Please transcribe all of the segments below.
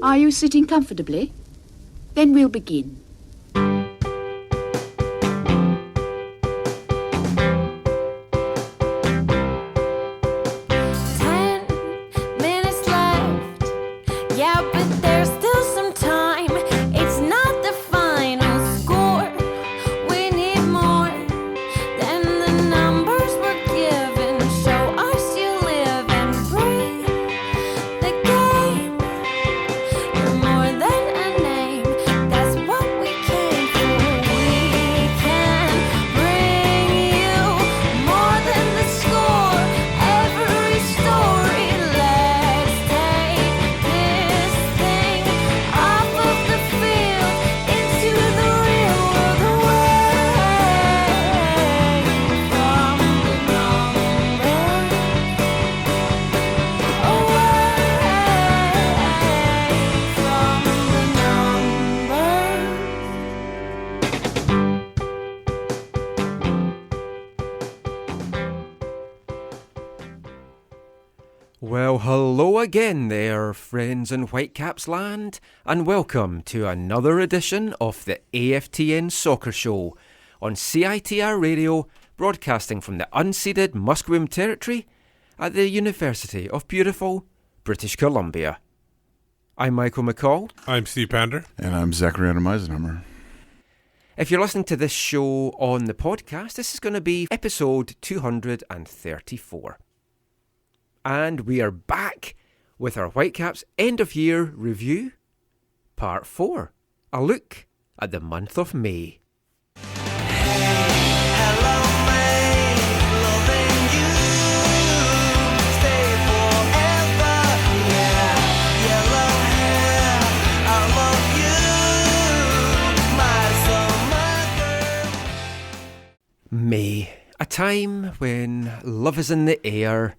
Are you sitting comfortably? Then we'll begin. Well, hello again there, friends in Whitecaps land, and welcome to another edition of the AFTN Soccer Show on CITR Radio, broadcasting from the unceded Musqueam Territory at the University of beautiful British Columbia. I'm Michael McCall. I'm Steve Pander. And I'm Zachary Adam Eisenhammer. If you're listening to this show on the podcast, this is going to be episode 234. And we are back with our Whitecaps end-of-year review, Part 4, a look at the month of May. May, a time when love is in the air,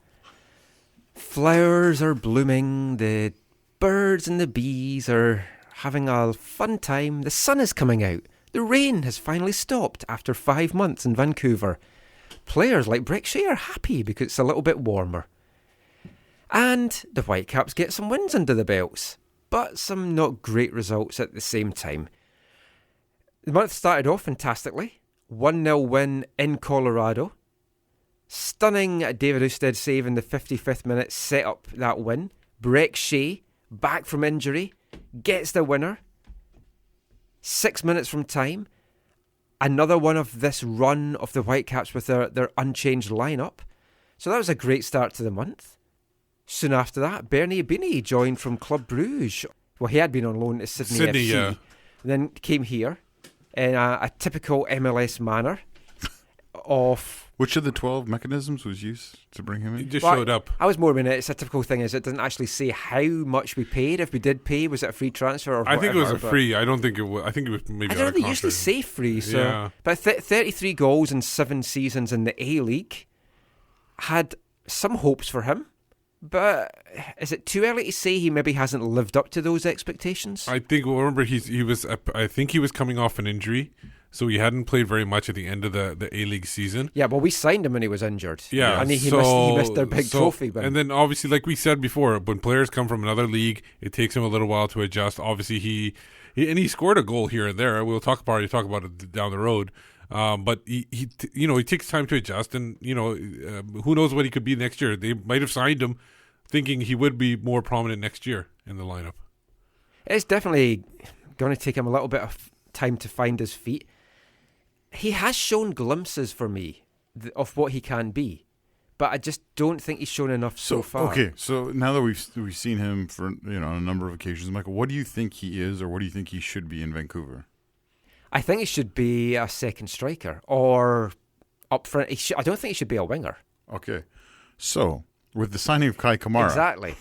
flowers are blooming, the birds and the bees are having a fun time, the sun is coming out, the rain has finally stopped after 5 months in Vancouver. Players like Breck Shea are happy because it's a little bit warmer. And the Whitecaps get some wins under the belts, but some not great results at the same time. The month started off fantastically. 1-0 win in Colorado. Stunning David Ousted save in the 55th minute set up that win. Breck Shea, back from injury, gets the winner. 6 minutes from time. Another one of this run of the Whitecaps with their unchanged lineup. So that was a great start to the month. Soon after that, Bernie Ibini joined from Club Bruges. Well, he had been on loan to Sydney FC. Yeah. And then came here in a typical MLS manner of... Which of the 12 mechanisms was used to bring him in? He just showed up. I was more in it. It's a typical thing is it doesn't actually say how much we paid. If we did pay, was it a free transfer or whatever? I think it was a free. I don't think it was. I think it was maybe I don't know, out of they contract. usually say free. So, Yeah. But 33 goals in 7 seasons in the A-League. Had some hopes for him. But is it too early to say he maybe hasn't lived up to those expectations? I think. Well, remember he was. I think he was coming off an injury, so he hadn't played very much at the end of the A-League season. Yeah, well, we signed him when he was injured. Yeah, and he missed their big trophy. But and then obviously, like we said before, when players come from another league, it takes him a little while to adjust. Obviously, he scored a goal here and there. We'll talk about it down the road. But he takes time to adjust, and who knows what he could be next year. They might have signed him thinking he would be more prominent next year in the lineup. It's definitely going to take him a little bit of time to find his feet. He has shown glimpses for me of what he can be, but I just don't think he's shown enough so far. Okay, so now that we've seen him for on a number of occasions, Michael, what do you think he is, or what do you think he should be in Vancouver? I think he should be a second striker or up front. I don't think he should be a winger. Okay, so with the signing of Kai Kamara, exactly.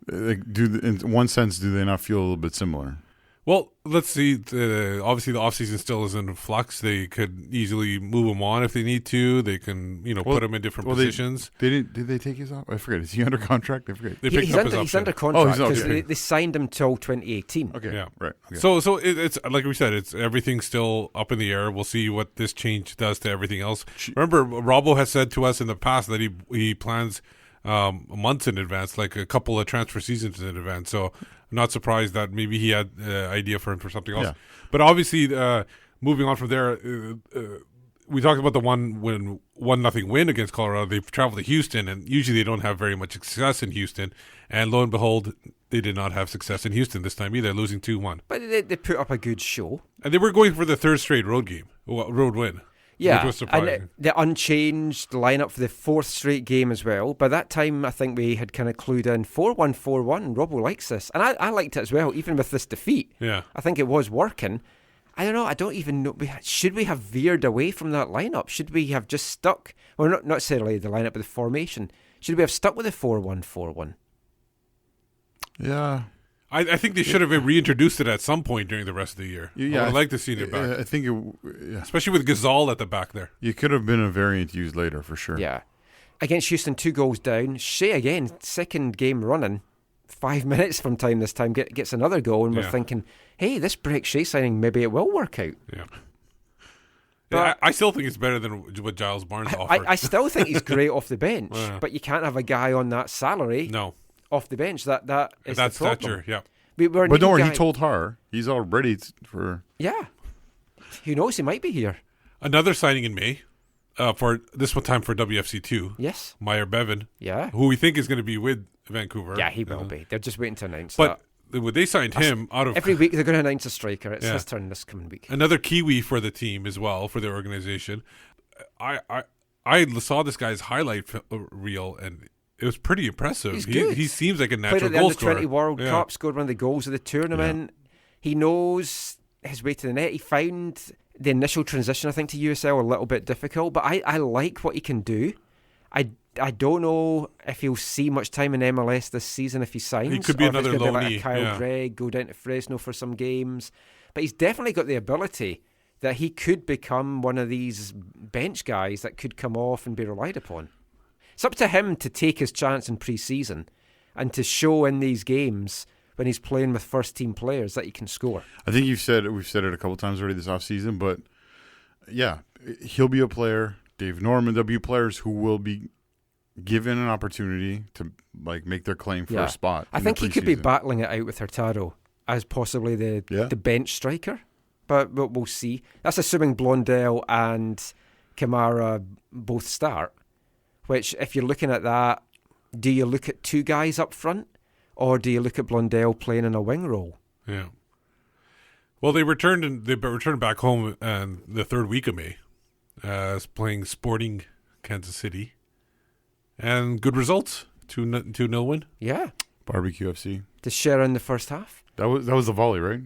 In one sense, do they not feel a little bit similar? Well, let's see. Obviously, the offseason still is in flux. They could easily move him on if they need to. They can, put him in different positions. Did they take his off? I forget. Is he under contract? I forget. He's under contract because okay. they signed him till 2018. Okay, yeah, right. Okay. So it's like we said, it's everything's still up in the air. We'll see what this change does to everything else. Remember, Robbo has said to us in the past that he plans months in advance, like a couple of transfer seasons in advance. So I'm not surprised that maybe he had an idea for him for something else. Yeah. But obviously, moving on from there, we talked about the 1-0 win against Colorado. They've traveled to Houston, and usually they don't have very much success in Houston. And lo and behold, they did not have success in Houston this time either, losing 2-1. But they put up a good show. And they were going for the third straight road win. Yeah, which was surprising. and the unchanged lineup for the fourth straight game as well. By that time, I think we had kind of clued in 4-1, 4-1. Robbo likes this. And I liked it as well, even with this defeat. Yeah. I think it was working. I don't know. I don't even know. Should we have veered away from that lineup? Should we have just stuck? Well, not necessarily the lineup, but the formation. Should we have stuck with the 4-1, 4-1? Yeah. I think they should have reintroduced it at some point during the rest of the year. Yeah, I'd like to see it back. I think Especially with Gazal at the back there. it could have been a variant used later for sure. Yeah. Against Houston, 2 goals down. Shea again, second game running. 5 minutes from time this time gets another goal, and we're thinking, hey, this Breck Shea signing, maybe it will work out. Yeah. But I still think it's better than what Giles Barnes offered. I still think he's great off the bench, Yeah. but you can't have a guy on that salary No. off the bench. That's That the problem. stature, yeah. But don't worry, he told her he's all ready for. Yeah. Who knows? He might be here. Another signing in May, for this one time for WFC2. Yes. Meyer Bevan, Yeah. who we think is going to be with Vancouver. Yeah, he will be. They're just waiting to announce But that. they signed him out of Every week they're going to announce a striker. It's Yeah. his turn this coming week. another Kiwi for the team as well, for their organization. I saw this guy's highlight reel, and it was pretty impressive. He's good. He seems like a Played natural at the goal Under-20 scorer. World Yeah. Cup, scored one of the goals of the tournament. He knows his way to the net. He found the initial transition, I think, to USL a little bit difficult, but I like what he can do. I don't know if he'll see much time in MLS this season if he signs. He could be or if it's another gonna be like a loanee, Kyle yeah. Gregg, go down to Fresno for some games. But he's definitely got the ability that he could become one of these bench guys that could come off and be relied upon. It's up to him to take his chance in pre-season and to show in these games when he's playing with first-team players that he can score. I think we've said it a couple times already this offseason, but yeah, he'll be a player. Dave Norman, there'll be players who will be given an opportunity to make their claim for a spot. I think he could be battling it out with Hurtado as possibly the bench striker, but we'll see. That's assuming Blondell and Kamara both start, which if you're looking at that, do you look at 2 guys up front or do you look at Blondell playing in a wing role? Yeah. Well, they returned back home the third week of May, playing Sporting Kansas City, and good results. 2-0 win. Yeah. Barbecue FC. To share in the first half. That was the volley, right?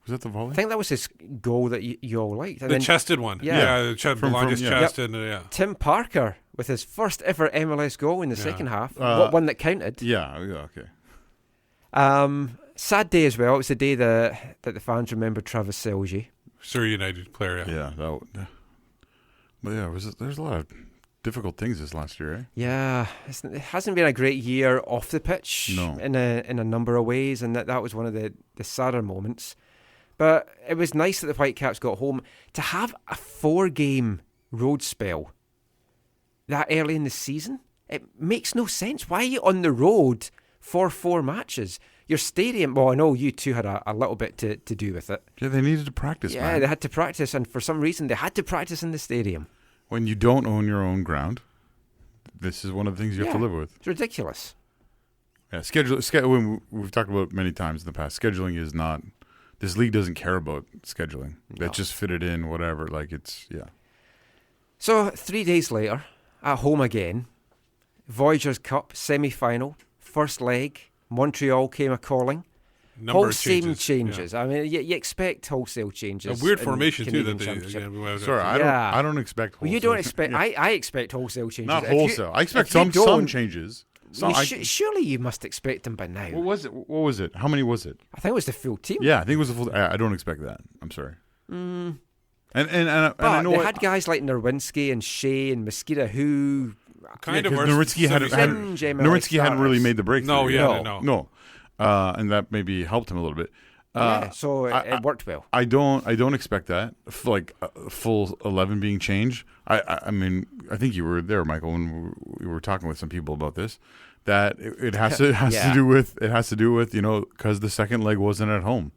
Was that the volley? I think that was his goal that you all liked. And The then chested one. Yeah. Bolaños chest. And, Tim Parker with his first ever MLS goal in the second half. One that counted. Yeah, okay. Sad day as well. It was the day that the fans remembered Travis Selge. Surrey United player, yeah. But yeah, there's a lot of difficult things this last year, eh? Yeah, it hasn't been a great year off the pitch in a number of ways, and that was one of the sadder moments. But it was nice that the Whitecaps got home. To have a 4-game road spell that early in the season, it makes no sense. Why are you on the road for 4 matches? Your stadium, well, I know you two had a little bit to do with it. Yeah, they needed to practice, Yeah, man. they had to practice, and for some reason, they had to practice in the stadium. When you don't own your own ground, this is one of the things you have to live with. It's ridiculous. Yeah, we've talked about it many times in the past. Scheduling is not. This league doesn't care about scheduling. They just fit it in, whatever. So 3 days later, at home again, Voyageurs Cup semi-final, first leg. Montreal came a-calling. Wholesale changes. Yeah. I mean, you expect wholesale changes. A weird in formation, too. Canadian That Championship. Sorry, I don't expect wholesale. Well, you don't expect... I expect wholesale changes. Not wholesale. I expect some changes. Surely you must expect them by now. What was it? How many was it? I think it was the full team. Yeah, I think it was the full... I don't expect that. I'm sorry. And I know they had guys like Nerwinski and Shea and Mosquito who... Nowitzki hadn't really made the breakthrough. No. And that maybe helped him a little bit. So it worked well. I don't expect that full 11 being changed. I mean, I think you were there, Michael, when we were talking with some people about this. That it has to do with because the second leg wasn't at home.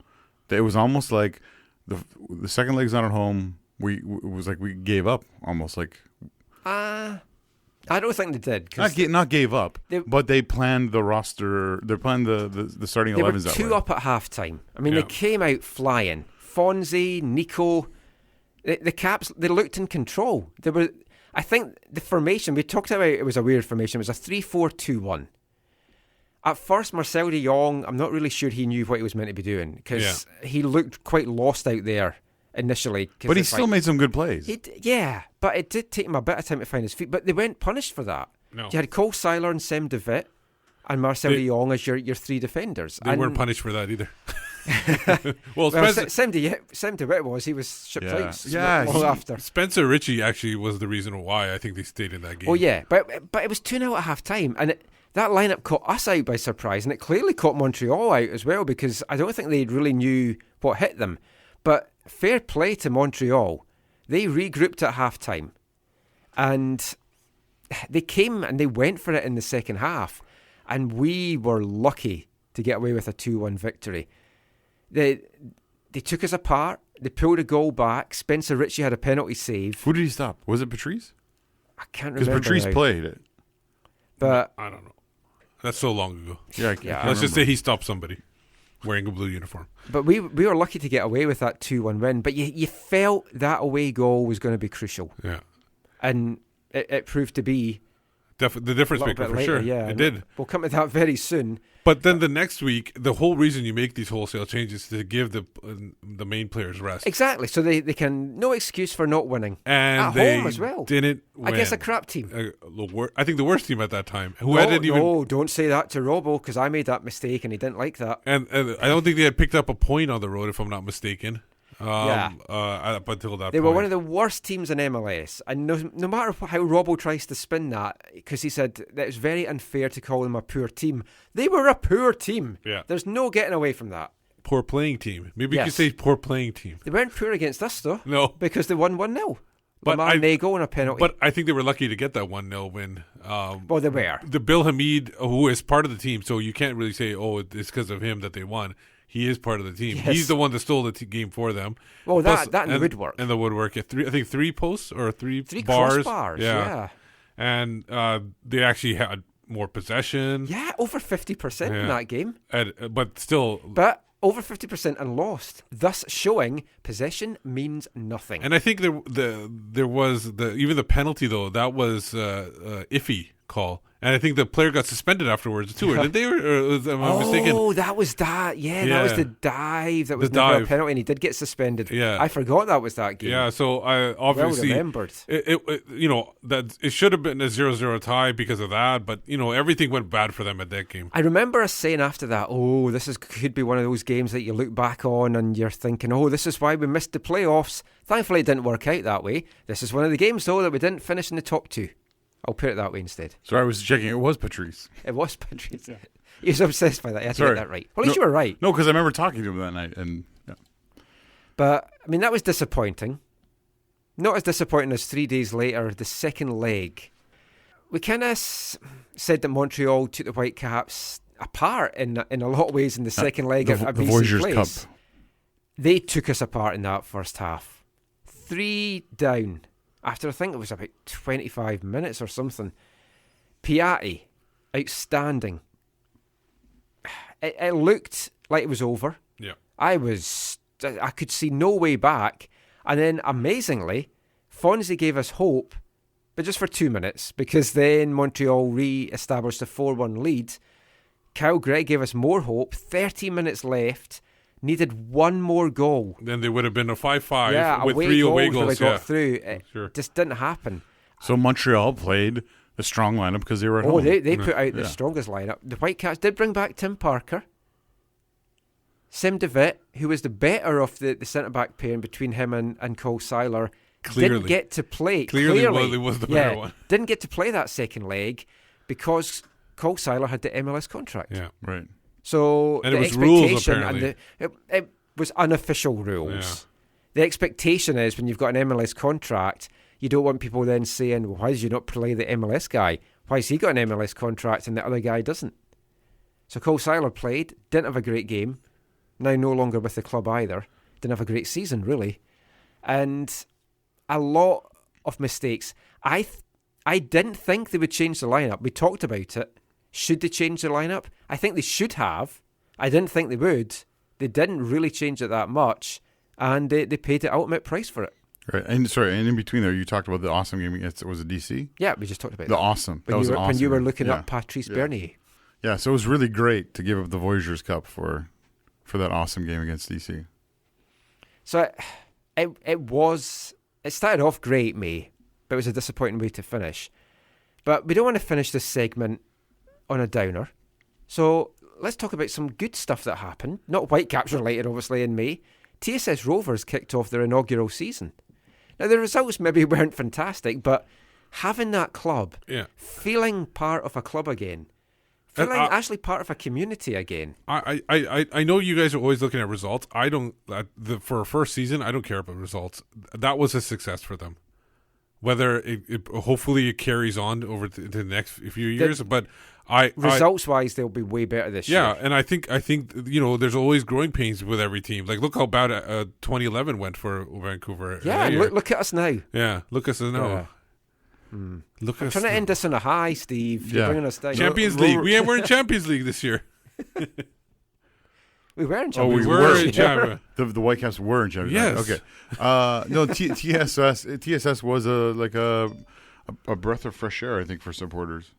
It was almost like the second leg's not at home. It was like we gave up almost like. I don't think they did. Not gave up, but they planned the roster. They planned the starting 11s that way. They were 2 up at halftime. I mean, they came out flying. Fonzie, Nico, the Caps. They looked in control. They were. I think the formation we talked about. It was a weird formation. It was a 3-4-2-1. At first, Marcel de Jong, I'm not really sure he knew what he was meant to be doing because he looked quite lost out there initially. But he still made some good plays. But it did take him a bit of time to find his feet. But they weren't punished for that. No. You had Cole Seiler and Sem de Vet and Marcel de Jong as your 3 defenders. They weren't punished for that either. Well, Sem de Vet he was shipped out long after. Spencer Ritchie actually was the reason why I think they stayed in that game. Oh yeah, but it was 2-0 at half time, and that lineup caught us out by surprise, and it clearly caught Montreal out as well because I don't think they really knew what hit them. But fair play to Montreal, they regrouped at half time, and they came and they went for it in the second half, and we were lucky to get away with a 2-1 victory. They took us apart. They pulled a goal back. Spencer Ritchie had a penalty save. Who did he stop? Was it Patrice? I can't remember. Because Patrice played it. But I don't know. That's so long ago. Yeah. Let's just say he stopped somebody wearing a blue uniform. But we were lucky to get away with that 2-1 win. But you felt that away goal was going to be crucial. Yeah. And it proved to be the difference maker for sure. Yeah, it did. We'll come to that very soon. But then the next week, the whole reason you make these wholesale changes is to give the main players rest. Exactly. So they can no excuse for not winning. And at they home as well. Didn't win. I guess a crap team. I think the worst team at that time. No, don't say that to Robbo because I made that mistake and he didn't like that. And I don't think they had picked up a point on the road, if I'm not mistaken. Up until that They were one of the worst teams in MLS, and no matter how Robbo tries to spin that, because he said that it's very unfair to call them a poor team. They were a poor team. Yeah. There's no getting away from that. Poor playing team. Maybe you could say poor playing team. They weren't poor against us though. No, because they won 1-0. But Nego and a penalty. But I think they were lucky to get that 1-0 win. Well, they were. The Bill Hamid, who is part of the team, so you can't really say, oh, it's because of him that they won. He is part of the team. Yes. He's the one that stole the game for them. Well, that and the woodwork. And the woodwork. I think 3 posts or 3 bars. Crossbars, yeah. And they actually had more possession. Yeah, over 50% in that game. But still. But over 50% and lost, thus showing possession means nothing. And I think there was even the penalty, though, that was iffy call. And I think the player got suspended afterwards too, or did they? Or am I mistaken? Oh, that was that. Yeah, that was the dive. That was never a penalty, and he did get suspended. Yeah, I forgot that was that game. Yeah, so I obviously well remembered. That it should have been a 0-0 tie because of that, but everything went bad for them at that game. I remember us saying after that, "Oh, could be one of those games that you look back on and you're thinking, oh, this is why we missed the playoffs." Thankfully, it didn't work out that way. This is one of the games though that we didn't finish in the top 2. I'll put it that way instead. Sorry, I was checking. It was Patrice. It was Patrice. Yeah. He was obsessed by that. He had to get that right. Well, at least you were right. No, because I remember talking to him that night. But, I mean, that was disappointing. Not as disappointing as 3 days later, the second leg. We kind of said that Montreal took the Whitecaps apart in a lot of ways in the second leg of BC Voyageurs Place. Cup. They took us apart in that first half. 3 down. After I think it was about 25 minutes or something. Piatti, outstanding. It looked like it was over. Yeah. I could see no way back. And then, amazingly, Fonzie gave us hope, but just for 2 minutes, because then Montreal re-established a 4-1 lead. Kyle Gregg gave us more hope. 30 minutes left. Needed one more goal. Then there would have been a 5-5 with 3 away goals. Got through. It just didn't happen. So Montreal played a strong lineup because they were at home. They put out the strongest lineup. The Whitecaps did bring back Tim Parker. Sem de Vet, who was the better of the centre-back pairing between him and Cole Seiler, didn't get to play. Clearly was the better one. Didn't get to play that second leg because Cole Seiler had the MLS contract. Yeah, right. So And the it was rules, expectation apparently. it was unofficial rules. Yeah. The expectation is when you've got an MLS contract, you don't want people then saying, well, why did you not play the MLS guy? Why has he got an MLS contract and the other guy doesn't? So Cole Seiler played, didn't have a great game, now no longer with the club either, didn't have a great season really, and a lot of mistakes. I didn't think they would change the lineup. We talked about it. Should they change the lineup? I think they should have. I didn't think they would. They didn't really change it that much, and they paid the ultimate price for it. Right, and in between there, you talked about the awesome game against, was it DC? Yeah, we just talked about The that. awesome. That When was you were, awesome. when you were looking Yeah. up Patrice Yeah. Bernier. Yeah, so it was really great to give up the Voyageurs Cup for that awesome game against DC. So it started off great, May, but it was a disappointing way to finish. But we don't want to finish this segment on a downer. So let's talk about some good stuff that happened. Not Whitecaps related, obviously, in May. TSS Rovers kicked off their inaugural season. Now, the results maybe weren't fantastic, but having that club, feeling part of a club again, feeling actually part of a community again. I know you guys are always looking at results. I don't. For a first season, I don't care about results. That was a success for them. Whether it hopefully it carries on over to the next few years, but results-wise, they'll be way better this year. Yeah, and I think there's always growing pains with every team. Like look how bad 2011 went for Vancouver. Yeah, and look at us now. Yeah, look at us now. Yeah. Look at I'm us trying to now. end this on a high, Steve. You're bringing us down. Champions League. We're in Champions League this year. We were in Oh, Champions we League. were in Champions. The Whitecaps were in Champions Yes. League. Okay. No, TSS was a breath of fresh air, I think, for supporters.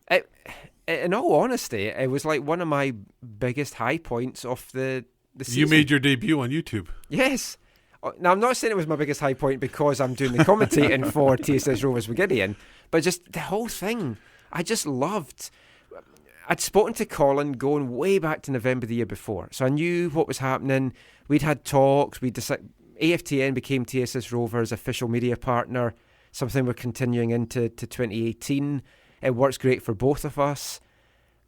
In all honesty, it was like one of my biggest high points of the season. You made your debut on YouTube. Yes. Now, I'm not saying it was my biggest high point because I'm doing the commentating for TSS Rovers Gideon, but just the whole thing, I just loved. I'd spoken to Colin going way back to November the year before, so I knew what was happening. We'd had talks. AFTN became TSS Rovers' official media partner, something we're continuing into 2018. It works great for both of us.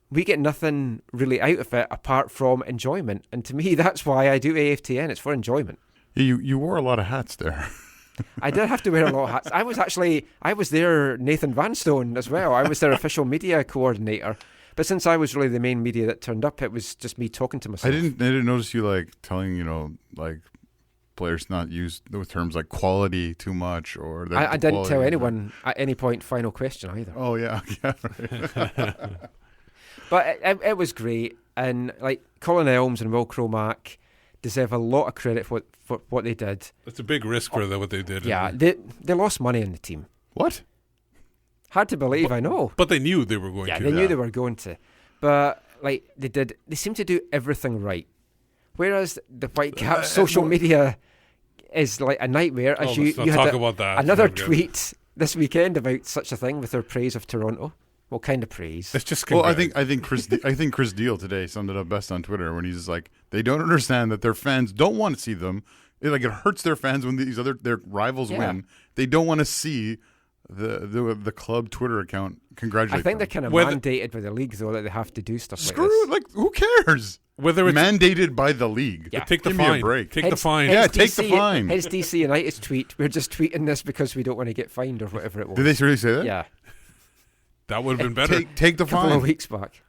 We get nothing really out of it apart from enjoyment, and to me, that's why I do AFTN. It's for enjoyment. You wore a lot of hats there. I did have to wear a lot of hats. I was their Nathan Vanstone as well. I was their official media coordinator. But since I was really the main media that turned up, it was just me talking to myself. I didn't notice you telling players not use those terms like quality too much or that. I didn't tell anyone at any point final question either. Oh yeah, right. But it was great, and Colin Elms and Will Cromack deserve a lot of credit for what they did. It's a big risk for what they did. Yeah, they lost money in the team. What? Hard to believe, I know. But they knew they were going to. Yeah, they knew they were going to. But they seem to do everything right. Whereas the Whitecaps social media is like a nightmare. As you let's not had talk about that. another tweet this weekend about such a thing with their praise of Toronto. What kind of praise? It's just well, I think Chris Deal today summed it up best on Twitter when he's like, they don't understand that their fans don't want to see them. It hurts their fans when their rivals win. They don't want to see the club Twitter account congratulate. I think them. they're kind of mandated by the league though that they have to do stuff Screw like this. who cares? Whether it's mandated by the league. Yeah. Take the Give fine. me a break. Take the fine. Yeah, take the fine. His DC United's tweet. We're just tweeting this because we don't want to get fined or whatever it was. Did they really say that? Yeah. That would have been better. Take the A couple of fine. weeks back.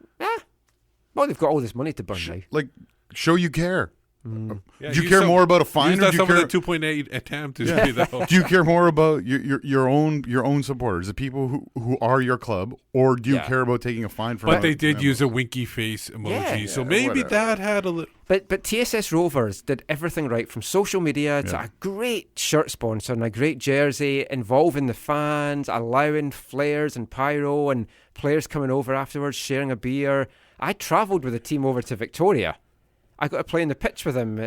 Well, they've got all this money to burn now. Show you care. Yeah, do you care more about a fine, use or that do you some care? of the 2.8 attempt to say that. Do you care more about your own supporters, the people who are your club, or do you care about taking a fine for? But they did use a winky face emoji, so maybe whatever. that had a little. But TSS Rovers did everything right, from social media to a great shirt sponsor and a great jersey, involving the fans, allowing flares and pyro, and players coming over afterwards, sharing a beer. I travelled with the team over to Victoria. I got to play in the pitch with them.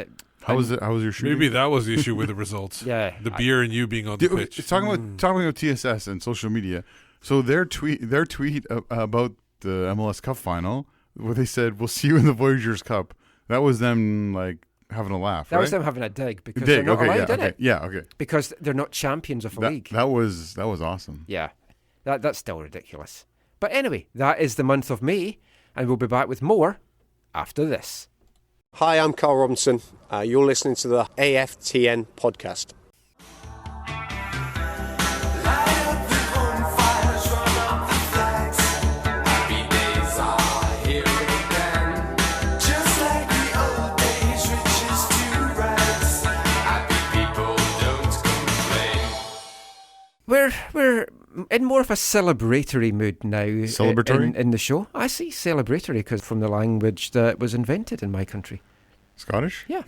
How was your shooting? Maybe that was the issue with the results. Yeah, the beer and you being on the pitch. Talking about TSS and social media. So their tweet about the MLS Cup final, where they said, "We'll see you in the Voyageurs Cup." That was them having a laugh. That was them having a dig because they're not allowed in it. Yeah, okay. Because they're not champions of a league. That was awesome. Yeah, that's still ridiculous. But anyway, that is the month of May, and we'll be back with more after this. Hi, I'm Carl Robinson. You're listening to the AFTN podcast. We're in more of a celebratory mood now. Celebratory? In the show. I see celebratory because from the language that was invented in my country. Scottish? Yeah.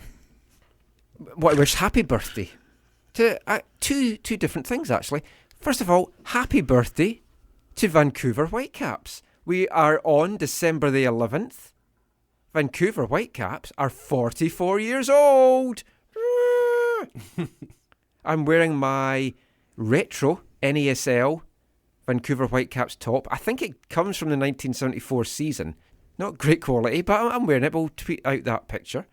What I wish happy birthday to two different things, actually. First of all, happy birthday to Vancouver Whitecaps. We are on December the 11th. Vancouver Whitecaps are 44 years old. I'm wearing my retro NASL Vancouver Whitecaps top. I think it comes from the 1974 season. Not great quality, but I'm wearing it. We'll tweet out that picture.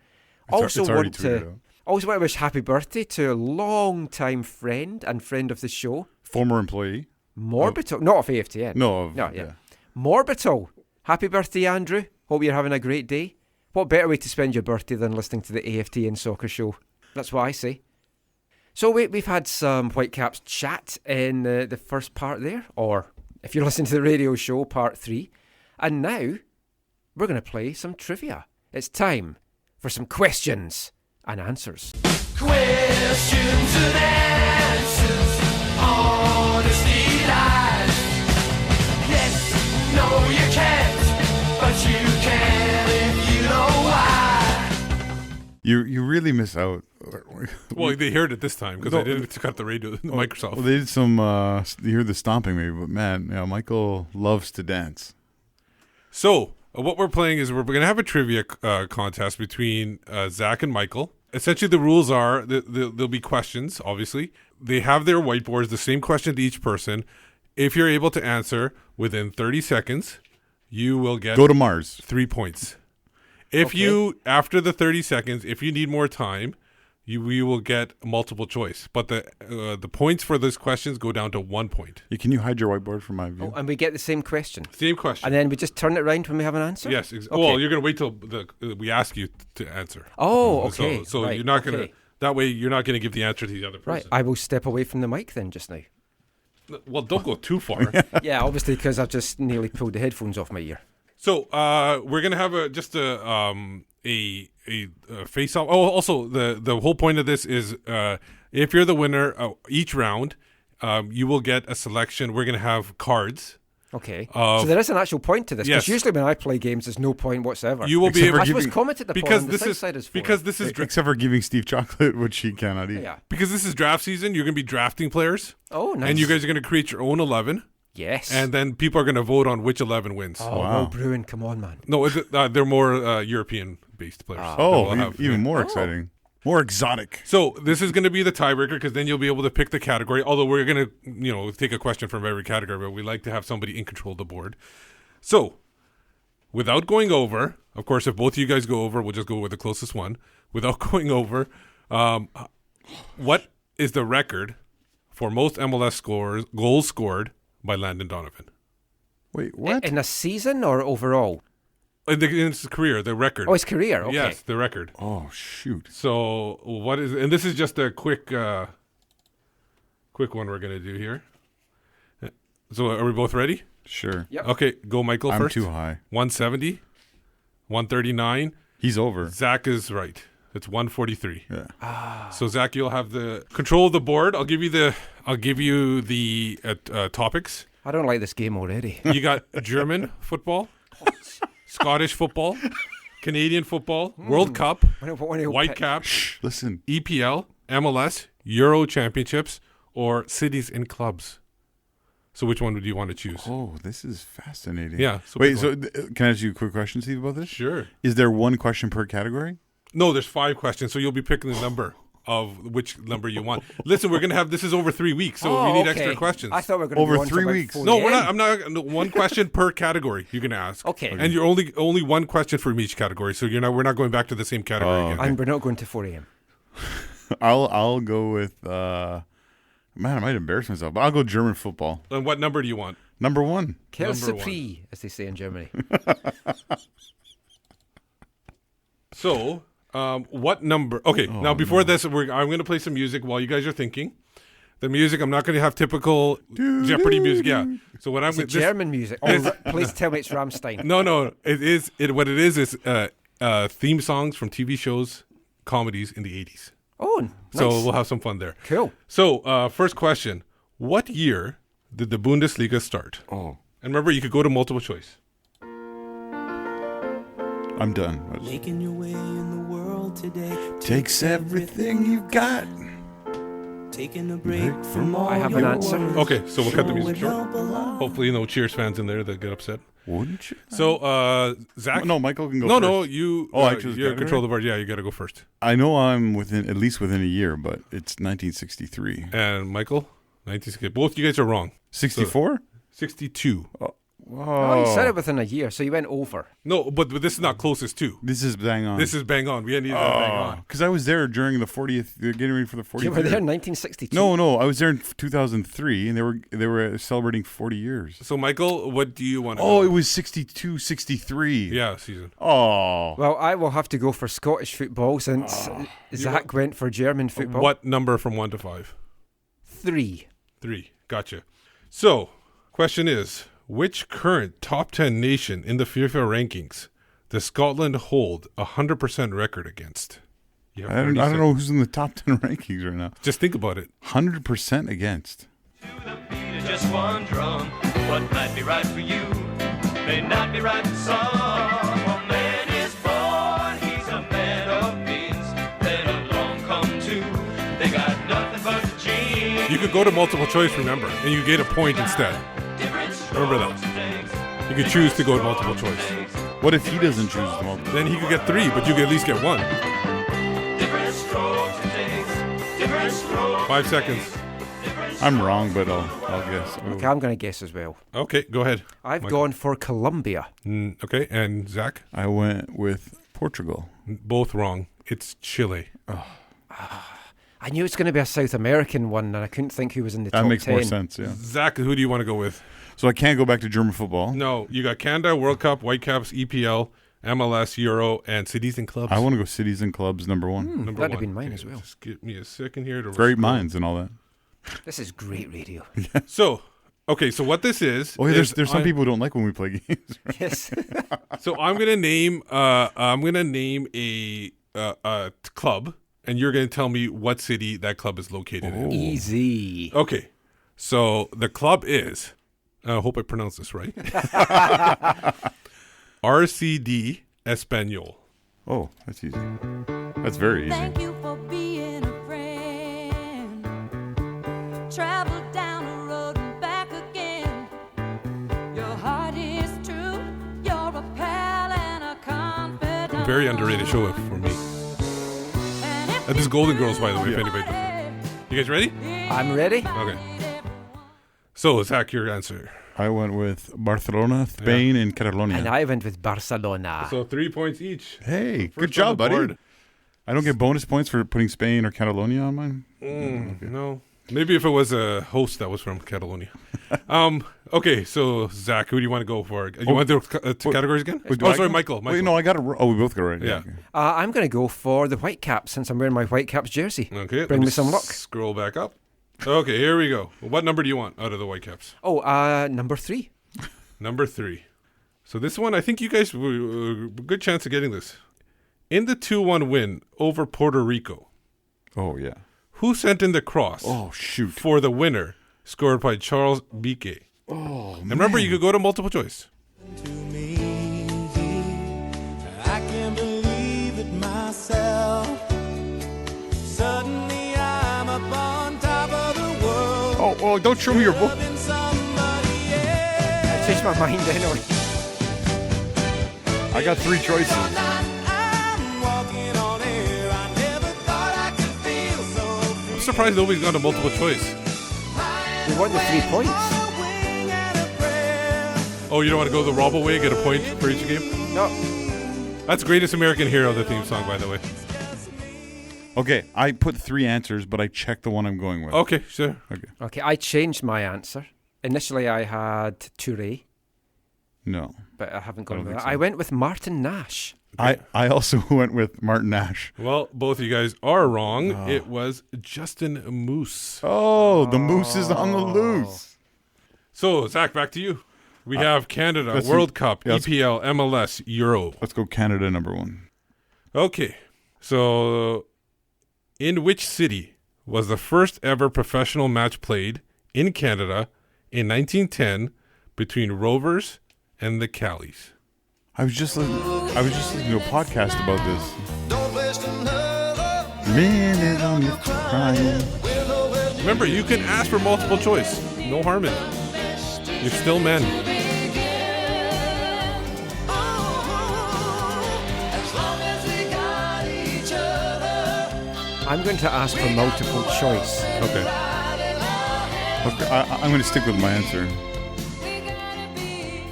Also want to wish happy birthday to a long-time friend and friend of the show. Former employee. Morbital. Not of AFTN. No. Yeah. Morbital. Happy birthday, Andrew. Hope you're having a great day. What better way to spend your birthday than listening to the AFTN soccer show? That's what I say. So we've had some Whitecaps chat in the first part there, or if you're listening to the radio show, part 3. And now we're going to play some trivia. It's time for some questions and answers. Questions and answers, honesty lies. Yes, no you can't, but you can if you know why. You really miss out. Well, they heard it this time because I didn't cut the radio, the Microsoft. Well, they did some. You hear the stomping, maybe, but man, Michael loves to dance. So what we're playing is we're going to have a trivia contest between Zach and Michael. Essentially, the rules are there'll be questions. Obviously, they have their whiteboards, the same question to each person. If you're able to answer within 30 seconds, you will get Go to Mars. 3 points. If you after the 30 seconds, if you need more time, we will get multiple choice, but the points for those questions go down to 1 point. Can you hide your whiteboard from my view? Oh, and we get the same question. Same question. And then we just turn it around when we have an answer? Yes. Okay. Well, you're going to wait till we ask you to answer. Oh, okay. So right. you're not going to, that way you're not going to give the answer to the other person. Right, I will step away from the mic then just now. Well, don't go too far. Yeah, obviously because I've just nearly pulled the headphones off my ear. So we're going to have a face-off. Oh, also, the whole point of this is if you're the winner each round, you will get a selection. We're going to have cards. Okay. So there is an actual point to this. Because usually when I play games, there's no point whatsoever. You will be able to... I was commented upon because on this the is side is because this is except for giving Steve chocolate, which he cannot eat. Yeah. Because this is draft season, you're going to be drafting players. Oh, nice. And you guys are going to create your own 11. Yes. And then people are going to vote on which 11 wins. Oh, wow. Bruin, come on, man. No, they're more European-based players. Even more exciting. More exotic. So this is going to be the tiebreaker because then you'll be able to pick the category. Although we're going to, take a question from every category, but we like to have somebody in control of the board. So, without going over, of course, if both of you guys go over, we'll just go with the closest one. Without going over, what is the record for most MLS goals scored by Landon Donovan? Wait, what? In a season or overall? In his career, the record. Oh, his career, okay. Yes, the record. Oh, shoot. So, what is... And this is just a quick one we're going to do here. So, are we both ready? Sure. Yep. Okay, go Michael first. I'm too high. 170, 139. He's over. Zach is right. It's 143. Yeah. So Zach, you'll have the control of the board. I'll give you the topics. I don't like this game already. You got German football, Scottish football, Canadian football, World Cup, Whitecaps, listen, EPL, MLS, Euro Championships, or cities and clubs. So which one would you want to choose? Oh, this is fascinating. Yeah. So wait, can I ask you a quick question, Steve, about this? Sure. Is there one question per category? No, there's 5 questions, so you'll be picking the number of which number you want. Listen, we're going to have, this is over 3 weeks, so we need extra questions. I thought we were going to over 3 weeks. No, we're not. I'm not. No, one question per category you're going to ask. Okay. And you're only one question from each category, so we're not going back to the same category again. And we're not going to 4 a.m. I'll go with man, I might embarrass myself, but I'll go German football. And what number do you want? Number 1. Quel Number surprise, as they say in Germany. So, what number? Okay, now before this, I'm going to play some music while you guys are thinking. The music, I'm not going to have typical Jeopardy music. Yeah. So what I'm going to German music. Please tell me it's Rammstein. No. What it is theme songs from TV shows, comedies in the 80s. Oh, nice. So we'll have some fun there. Cool. So first question: what year did the Bundesliga start? Oh, And remember, you could go to multiple choice. I'm done. Making your way in the world today. Takes everything you've got. Taking a break from all I have your an answer. worries. Okay, so we'll cut the music Would short. help a lot. Hopefully, no Cheers fans in there that get upset. Wouldn't you? So, Zach. No, Michael can go No, first. you. Oh, I choose you're category? control the board. Yeah, you got to go first. I know I'm at least within a year, but it's 1963. And Michael, 1960. Both you guys are wrong. 64? 62. Oh, you said it within a year, so you went over. No, but this is not closest to. This is bang on. This is bang on. We needed that bang on. Because I was there during the 40th, getting ready for the 40th. You were there year. in 1962. No, I was there in 2003, and they were celebrating 40 years. So, Michael, what do you want to Oh, go? it was 62, 63. Yeah, season. Oh. Well, I will have to go for Scottish football since Zach went for German football. What number from 1 to 5? 3. 3. Gotcha. So, question is, which current top 10 nation in the FIFA rankings does Scotland hold 100% record against? You have I 30 don't seconds. know who's in the top 10 rankings right now. Just think about it. 100% against. Just one drum. What might be right for you may not be right for some. A man is born, he's a man of means. Then along come two, they got nothing but the genes. You could go to multiple choice, remember, and you get a point instead. Remember that. You could choose to go to multiple choice. What if he doesn't choose the multiple? Then he could get 3, but you could at least get 1. Different strokes and takes, different strokes. 5 seconds. I'm wrong, but I'll guess. Okay, I'm going to guess as well. Okay, go ahead. I've Michael. gone for Colombia. Okay, and Zach? I went with Portugal. Both wrong. It's Chile. I knew it was going to be a South American one, and I couldn't think who was in the top That makes 10. more sense, yeah. Zach, who do you want to go with? So I can't go back to German football. No, you got Canada, World Cup, Whitecaps, EPL, MLS, Euro, and cities and clubs. I want to go cities and clubs, number one. Number that'd have 1. been mine Okay, as well. Just give me a second here to Great scroll. minds and all that. This is great radio. So, okay, so what this is? Oh, yeah, is there's some people who don't like when we play games. Yes. So I'm gonna name a club, and you're gonna tell me what city that club is located in. Easy. Okay, so the club is. I hope I pronounced this right. RCD Español. Oh, that's easy. That's very easy. Thank you for being a friend. Travel down the road and back again. Your heart is true. You're a pal and a confidant. Very underrated show for me. This is Golden Girls, by the way. If anybody doesn't know. You guys ready? I'm ready. Okay. So, Zach, your answer. I went with Barcelona, Spain, and Catalonia. And I went with Barcelona. So 3 points each. Hey, First good job, on the buddy. board. I don't get bonus points for putting Spain or Catalonia on mine. No. Maybe if it was a host that was from Catalonia. Okay, so Zach, who do you want to go for? You want to do categories again? Wait, do Oh, I sorry, go? Michael. Wait, no, I got it. Oh, we both got it right. Yeah. Okay. I'm going to go for the Whitecaps since I'm wearing my Whitecaps jersey. Okay. Bring let me some luck. Scroll back up. Okay, here we go. What number do you want out of the Whitecaps? Oh, number 3. Number 3. So this one, I think you guys, good chance of getting this. In the 2-1 win over Puerto Rico, Oh, yeah. who sent in the cross Oh, shoot. for the winner, scored by Charles Biquet? Oh, And remember, you could go to multiple choice. To me, I can't believe it myself. Suddenly I'm up on top of the world. Oh, don't show me your book. Loving somebody else. I changed my mind anyway. I got 3 choices. I'm walking on air. I never thought I could feel so free. I'm surprised nobody's gone to multiple choice. We won the 3 points. Wing and a prayer. Oh, you don't want to go the Robbo way, get a point for each game? No. That's Greatest American Hero, the theme song, by the way. Okay, I put 3 answers, but I checked the one I'm going with. Okay, sure. Okay, I changed my answer. Initially, I had Touré, No. but I haven't I gone don't with think that. so. I went with Martin Nash. I also went with Martin Nash. Well, both of you guys are wrong. It was Justin Moose. Oh, the Moose is on the loose. So, Zach, back to you. We have Canada, let's World see. Cup, Yeah, let's- EPL, MLS, Euro. Let's go Canada number 1. Okay. So, in which city was the first ever professional match played in Canada in 1910 between Rovers and the Callies? I was just listening to a podcast about this. Don't waste another Minute on the crying. Remember, you can ask for multiple choice. No harm in it. You're still men. as long as we got each other. I'm going to ask for multiple choice. Okay. Okay, I'm going to stick with my answer. We gotta be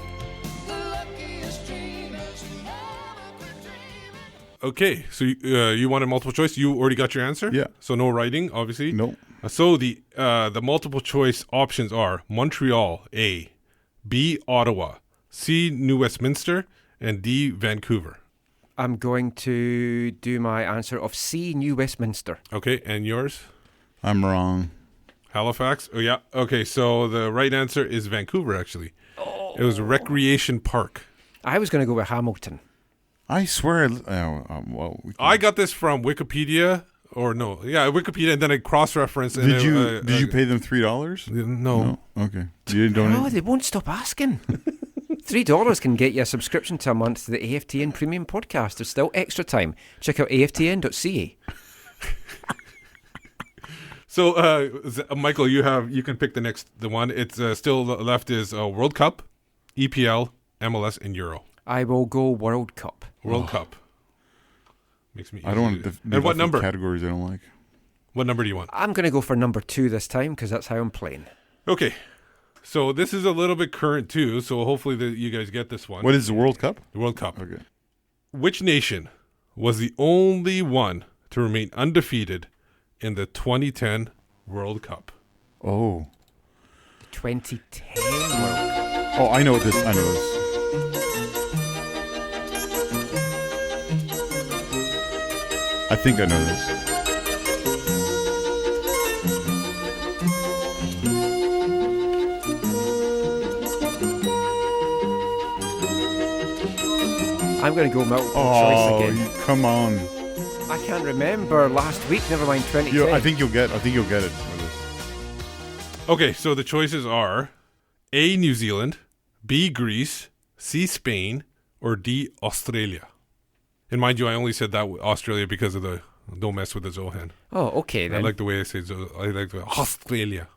the luckiest dreamers who never quit dreaming. Okay. So you wanted multiple choice. You already got your answer? Yeah. So no writing, obviously? Nope. So the multiple choice options are Montreal, A, B, Ottawa, C, New Westminster, and D, Vancouver. I'm going to do my answer of C, New Westminster. Okay, and yours? I'm wrong. Halifax? Oh, yeah. Okay, so the right answer is Vancouver, actually. It was Recreation Park. I was going to go with Hamilton. I swear. I got this from Wikipedia, or no, yeah, Wikipedia, and then I cross-referenced. Did you pay them $3? No. Okay. You didn't donate. Oh, they won't stop asking. $3 can get you a subscription to a month to the AFTN Premium Podcast. There's still extra time. Check out aftn.ca. So, Michael, you can pick the one. It's still left is World Cup, EPL, MLS, and Euro. I will go World Cup. World Cup. Makes me. I don't want to. And what number? Categories I don't like. What number do you want? I'm going to go for number 2 this time because that's how I'm playing. Okay. So this is a little bit current too. So hopefully you guys get this one. What is the World Cup? The World Cup. Okay. Which nation was the only one to remain undefeated in the 2010 World Cup? Oh. 2010 World Cup. Oh, I know this. I know this. I think I know this. I'm going to go multiple Oh, choice again. come on. I can't remember last week, never mind 2010. I think you'll get it with this. Okay, so the choices are A, New Zealand, B, Greece, C, Spain, or D, Australia. And mind you, I only said that Australia because of the don't mess with the Zohan. Oh, okay I then. like the way I say I like the Australia.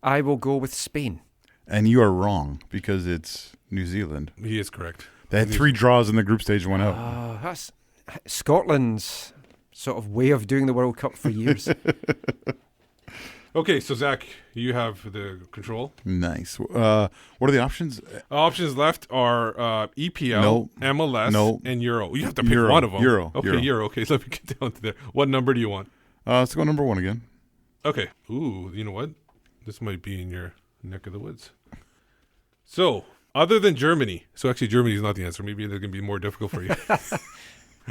I will go with Spain. And you are wrong because it's New Zealand. He is correct. They had 3 draws in the group stage and went out. Oh, that's Scotland's sort of way of doing the World Cup for years. Okay, so Zach, you have the control. Nice. What are the options? Options left are EPL, No. MLS, No. and Euro. You have to pick Euro. one of them. Euro. Okay, Euro. Euro. Okay, so let me get down to there. What number do you want? Let's go number 1 again. Okay. Ooh, you know what? This might be in your neck of the woods. So, other than Germany, so actually Germany is not the answer. Maybe they're going to be more difficult for you.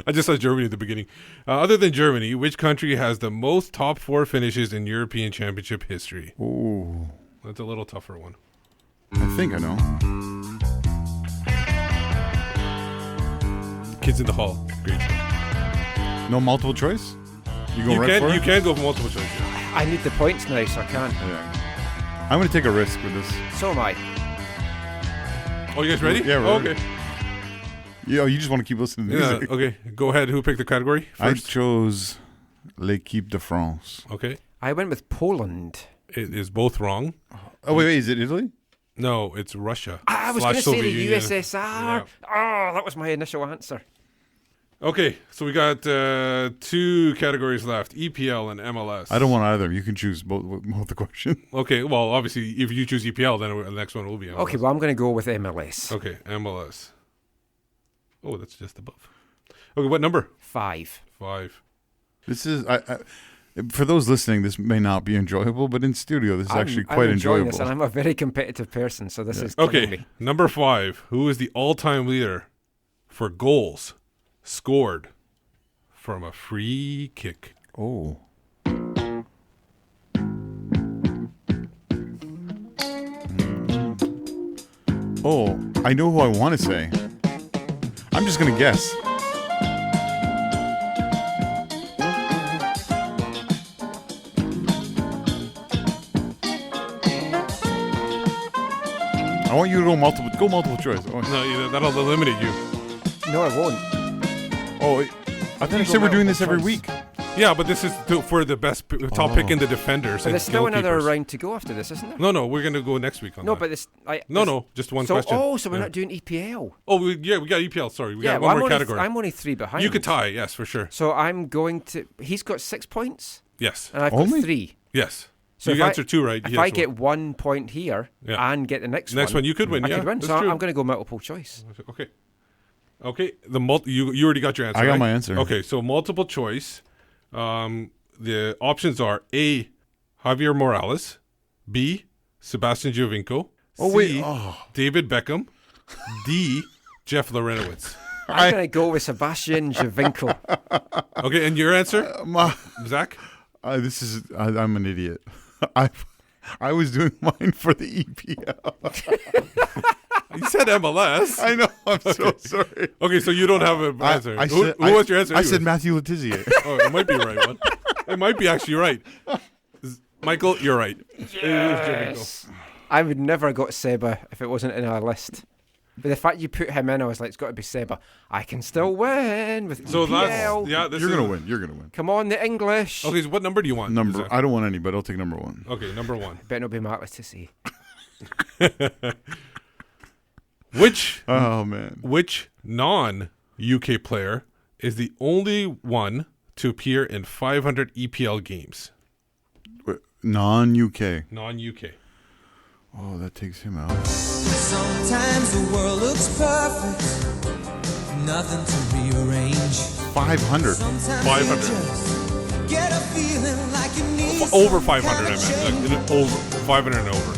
I just said Germany at the beginning. Other than Germany, which country has the most top 4 finishes in European Championship history? Ooh. That's a little tougher one. I think I know. Kids in the Hall. Great. No multiple choice? You go right for it? You can go for multiple choice. I need the points now, so I can't. Yeah. I'm going to take a risk with this. So am I. Oh, you guys ready? Yeah, we're okay. ready. Yeah, you just want to keep listening to Yeah, music. okay. Go ahead. Who picked the category I first? chose L'Équipe de France. Okay. I went with Poland. It is both wrong. Oh, wait, is it Italy? No, it's Russia. I was / going to say Soviet the Union. USSR. Yeah. Oh, that was my initial answer. Okay, so we got 2 categories left, EPL and MLS. I don't want either. You can choose both the question. Okay, well, obviously, if you choose EPL, then the next one will be MLS. Okay, well, I'm going to go with MLS. Okay, MLS. Oh, that's just above. Okay, what number? 5. 5. This is... for those listening, this may not be enjoyable, but in studio, this is actually quite I'm enjoying enjoyable. this, and I'm a very competitive person, so this is killing Okay, me. number 5. Who is the all-time leader for goals, scored from a free kick? Oh. Oh, I know who I want to say. I'm just going to guess. I want you to go multiple choice. Oh, No, that'll eliminate you. No, I won't. I thought you said we're doing this every week. Yeah, but this is for the best top pick in the defenders. But and there's still another goalkeepers. round to go after this, isn't there? No, we're going to go next week on No, that. but this. Just one so, question. Oh, so we're Yeah. not doing EPL. Oh, we got EPL. Sorry, we got well, one more category. I'm only 3 behind. You could tie, yes, for sure. So I'm going to. He's got 6 points, Yes, and I've Only? got 3. yes. So you if answer 2 right. If he I has get 1. 1 point here Yeah. and get the next Next one you could win. I Yeah, could win. that's So true. I'm going to go multiple choice. Okay. You already got your answer. I got right? my answer. Okay, so multiple choice. The options are A, Javier Morales, B, Sebastian Giovinco, Oh, C, wait. Oh. David Beckham, D, Jeff Lorenowitz. I'm going to go with Sebastian Giovinco. Okay, and your answer, Zach? I'm an idiot. I was doing mine for the EPL. You said MLS. I know. I'm so sorry. Okay, so you don't have an answer. Who I was your answer? I said anyways? Matthew Letizia. Oh, it might be the right one. It might be actually right. Michael, you're right. Yes. I would never have got Seba if it wasn't in our list. But the fact you put him in, I was like, it's got to be Seba. I can still win with So EPL. that's You're gonna win. You're gonna win. Come on, the English. Okay, so what number do you want? Number. Zach? I don't want any, but I'll take number 1. Okay, number 1. Better not be Mark Letizia. Oh man. Which non-UK player is the only one to appear in 500 EPL games? Non-UK. Non-UK. Oh, that takes him out. Sometimes the world looks perfect, nothing to rearrange. 500. Sometimes 500. you just get a feeling like you need Over some 500, kind I of meant. change. Over 500 and over.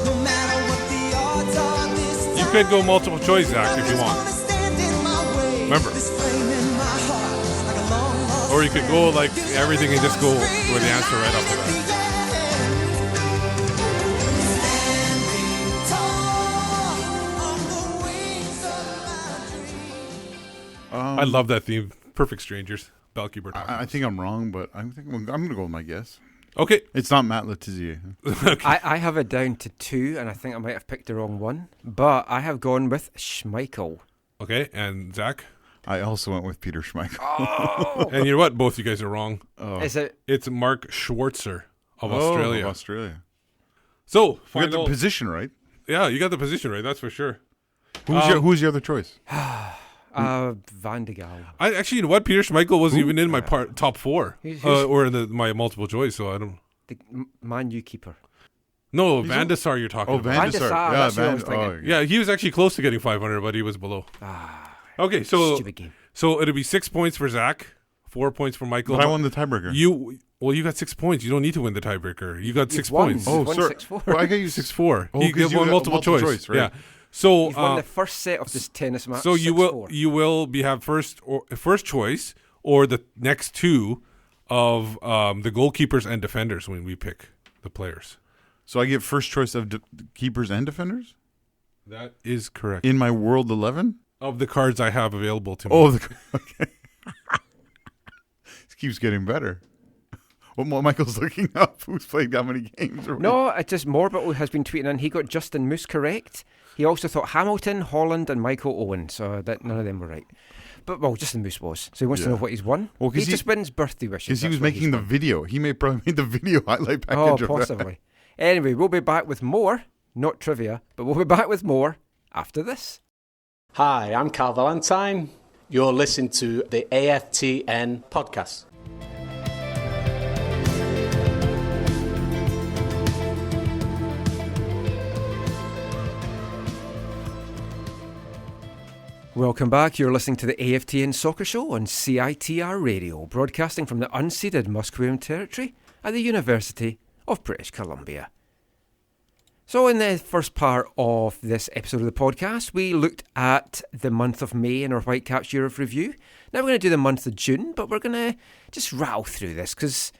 No matter what the odds are this You time, could go multiple choice, Zach, if you want. wanna stand in my way. Remember. This flame in my heart is like a long lost Or you could go like everything and just go with the answer right off the bat. I love that theme. Perfect Strangers. Bellkeeper. I think I'm wrong, but I think I'm gonna go with my guess. Okay. It's not Matt Letizia. I have it down to 2, and I think I might have picked the wrong one. But I have gone with Schmeichel. Okay, and Zach? I also went with Peter Schmeichel. Oh. And you know what? Both you guys are wrong. Is it? It's Mark Schwarzer of Australia. Of Australia. So, You got the final, position right. yeah, you got the position right. That's for sure. Who's your other choice? Van de Gaal. I actually, you know what? Peter Schmeichel wasn't even in my top 4, Who's- or in my multiple choice. So I don't. The Man U keeper. No, Van de Sar you're talking about. Van de Sar, that's what I was thinking. oh, Yeah, he was actually close to getting 500, but he was below. Okay, so Stupid game. so it'll be 6 points for Zach, 4 points for Michael. But I won the tiebreaker. You got 6 points. You don't need to win the tiebreaker. You got 6 won. points. Oh, oh, won sorry. 6-4. Well, I got you 6-4. Oh, He 'cause you won got multiple choice. right? Yeah. So You've won the first set of this tennis match. so you 6-4. will have first choice or the next 2 of the goalkeepers and defenders when we pick the players. So I get first choice of keepers and defenders That is correct. in my World 11. Of the cards I have available to me. Oh, okay. This keeps getting better. What Michael's looking up? Who's played that many games? Or No, it's just Morbittle has been tweeting in. He got Justin Moose correct. He also thought Hamilton, Holland, and Michael Owen. So that none of them were right. But well, Justin Moose was. So he wants to know what he's won. Well, 'cause he just wins birthday wishes. Because he That's was what he's making the won. video. He probably made the video highlight package. Oh, of that. possibly. Anyway, we'll be back with more. Not trivia, but we'll be back with more after this. Hi, I'm Carl Valentine. You're listening to the AFTN podcast. Welcome back. You're listening to the AFTN Soccer Show on CITR Radio, broadcasting from the unceded Musqueam Territory at the University of British Columbia. So in the first part of this episode of the podcast, we looked at the month of May in our Whitecaps Year of Review. Now we're going to do the month of June, but we're going to just rattle through this because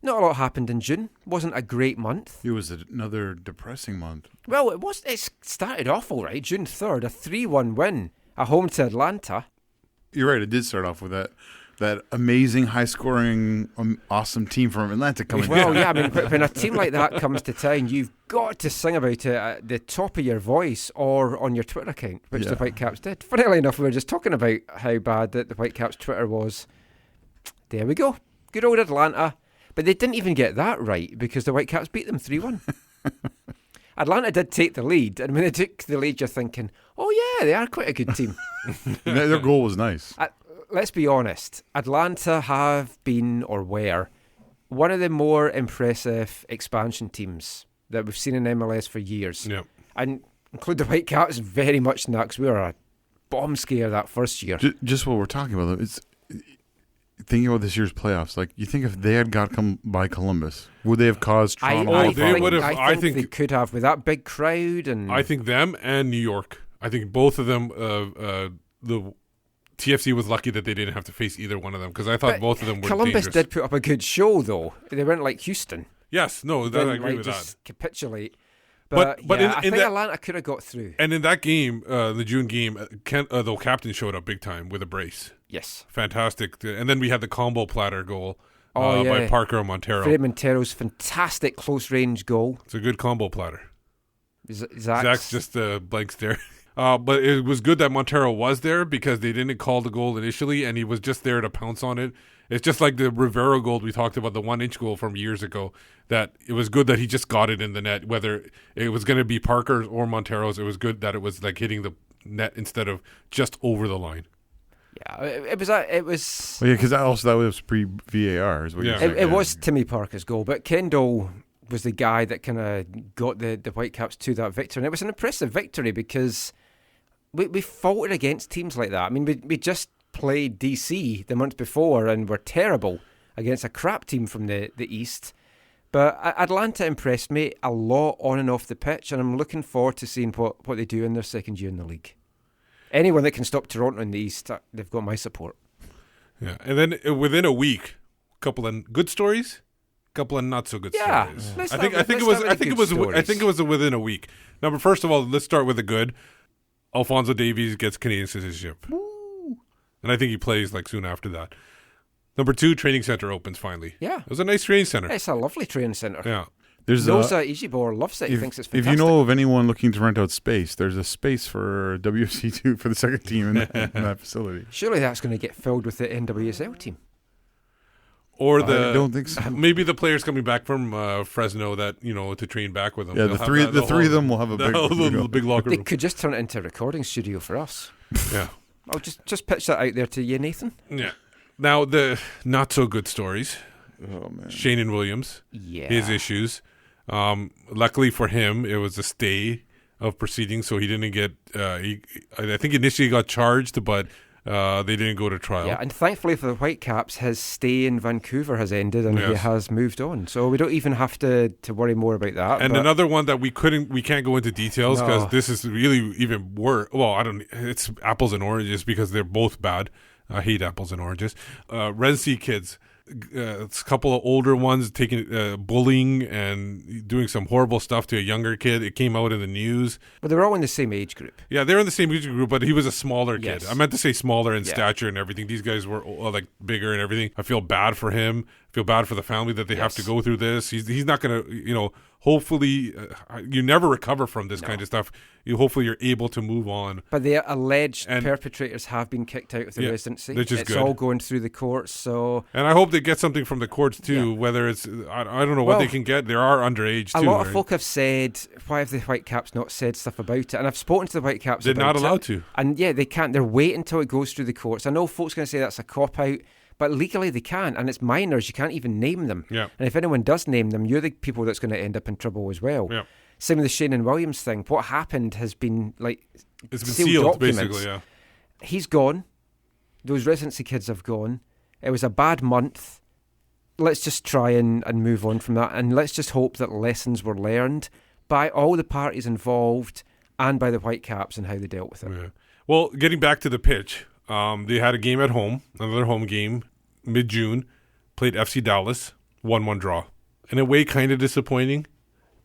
not a lot happened in June. It wasn't a great month. It was another depressing month. Well, it started off all right. June 3rd, a 3-1 win at home to Atlanta. You're right. It did start off with that amazing, high-scoring, awesome team from Atlanta coming. Well, yeah, I mean, when a team like that comes to town, you've got to sing about it at the top of your voice or on your Twitter account, which the Whitecaps did. Funnily enough, we were just talking about how bad the Whitecaps Twitter was. There we go. Good old Atlanta. But they didn't even get that right because the Whitecaps beat them 3-1. Atlanta did take the lead, and when they took the lead, you're thinking, oh yeah, they are quite a good team. Their goal was nice. Let's be honest, Atlanta have been, or were, one of the more impressive expansion teams that we've seen in MLS for years. Yep. And include the Whitecaps very much in that, because we were a bomb scare that first year. Just what we're talking about, though, it's thinking about this year's playoffs. Like, you think if they had got come by Columbus, would they have caused Toronto? I think they could have with that big crowd. And I think them and New York. I think both of them. The TFC was lucky that they didn't have to face either one of them because I thought both of them were Columbus dangerous. did put up a good show, though. They weren't like Houston. Yes, no, that I agree with just that. Capitulate. But I think Atlanta could have got through. And in that game, the June game, the captain showed up big time with a brace. Yes. Fantastic. And then we had the combo platter goal by Parker and Montero. Fred Montero's fantastic close-range goal. It's a good combo platter. Zach's just a blank stare. But it was good that Montero was there because they didn't call the goal initially, and he was just there to pounce on it. It's just like the Rivero goal we talked about, the 1-inch goal from years ago, that it was good that he just got it in the net. Whether it was going to be Parker's or Montero's, it was good that it was like hitting the net instead of just over the line. Yeah, it was. Well, yeah, because that was pre-VAR. Is what you're saying. It was Timmy Parker's goal, but Kendall was the guy that kind of got the Whitecaps to that victory. And it was an impressive victory because we faltered against teams like that. I mean, we just played DC the month before and were terrible against a crap team from the East. But Atlanta impressed me a lot on and off the pitch, and I'm looking forward to seeing what they do in their second year in the league. Anyone that can stop Toronto in the East, they've got my support. Yeah, and then within a week, a couple of good stories, a couple of not so good stories. I think it was within a week. Now, but first of all, let's start with the good. Alphonso Davies gets Canadian citizenship. Woo. And I think he plays like soon after that. Number 2, training center opens finally. Yeah. It was a nice training center. It's a lovely training centre. Yeah. There's Nosa Ijibor loves it. He thinks it's fantastic. If you know of anyone looking to rent out space, there's a space for WFC2 for the second team in that facility. Surely that's going to get filled with the NWSL team. Or I don't think so. Maybe the players coming back from Fresno that to train back with them. Yeah, the three of them will have a big locker room. They could just turn it into a recording studio for us. Yeah. I'll just pitch that out there to you, Nathan. Yeah. Now the not so good stories. Oh man, Shane Williams. Yeah. His issues. Luckily for him, it was a stay of proceedings, so he didn't get. I think initially he got charged, but they didn't go to trial. Yeah, and thankfully for the Whitecaps, his stay in Vancouver has ended and he has moved on. So we don't even have to worry more about that. And another one that we can't go into details because this is really even worse. Well, it's apples and oranges because they're both bad. I hate apples and oranges. Renzi kids. It's a couple of older ones taking bullying and doing some horrible stuff to a younger kid. It came out in the news. But they were all in the same age group. Yeah, they're in the same age group, but he was a smaller kid. Yes. I meant to say smaller in stature and everything. These guys were like bigger and everything. I feel bad for him. I feel bad for the family that they have to go through this. He's not going to, hopefully you never recover from this kind of stuff. Hopefully you're able to move on. But the alleged perpetrators have been kicked out of the residency. Which is it's good. all going through the courts. So, and I hope they get something from the courts too. Whether it's I don't know what they can get. There are underage too. A lot of folk have said, why have the Whitecaps not said stuff about it? And I've spoken to the Whitecaps They're about not allowed to. And they can't. They're waiting until it goes through the courts. I know folks going to say that's a cop-out. But legally they can, and it's minors. You can't even name them. Yeah. And if anyone does name them, you're the people that's going to end up in trouble as well. Yeah. Same with the Shane and Williams thing. What happened has been it's been sealed documents. basically. Yeah. He's gone. Those residency kids have gone. It was a bad month. Let's just try and move on from that, and let's just hope that lessons were learned. by all the parties involved and by the Whitecaps and how they dealt with it. Yeah. Well, getting back to the pitch, they had a game at home, another home game, mid-June, played FC Dallas, 1-1 draw. In a way, kind of disappointing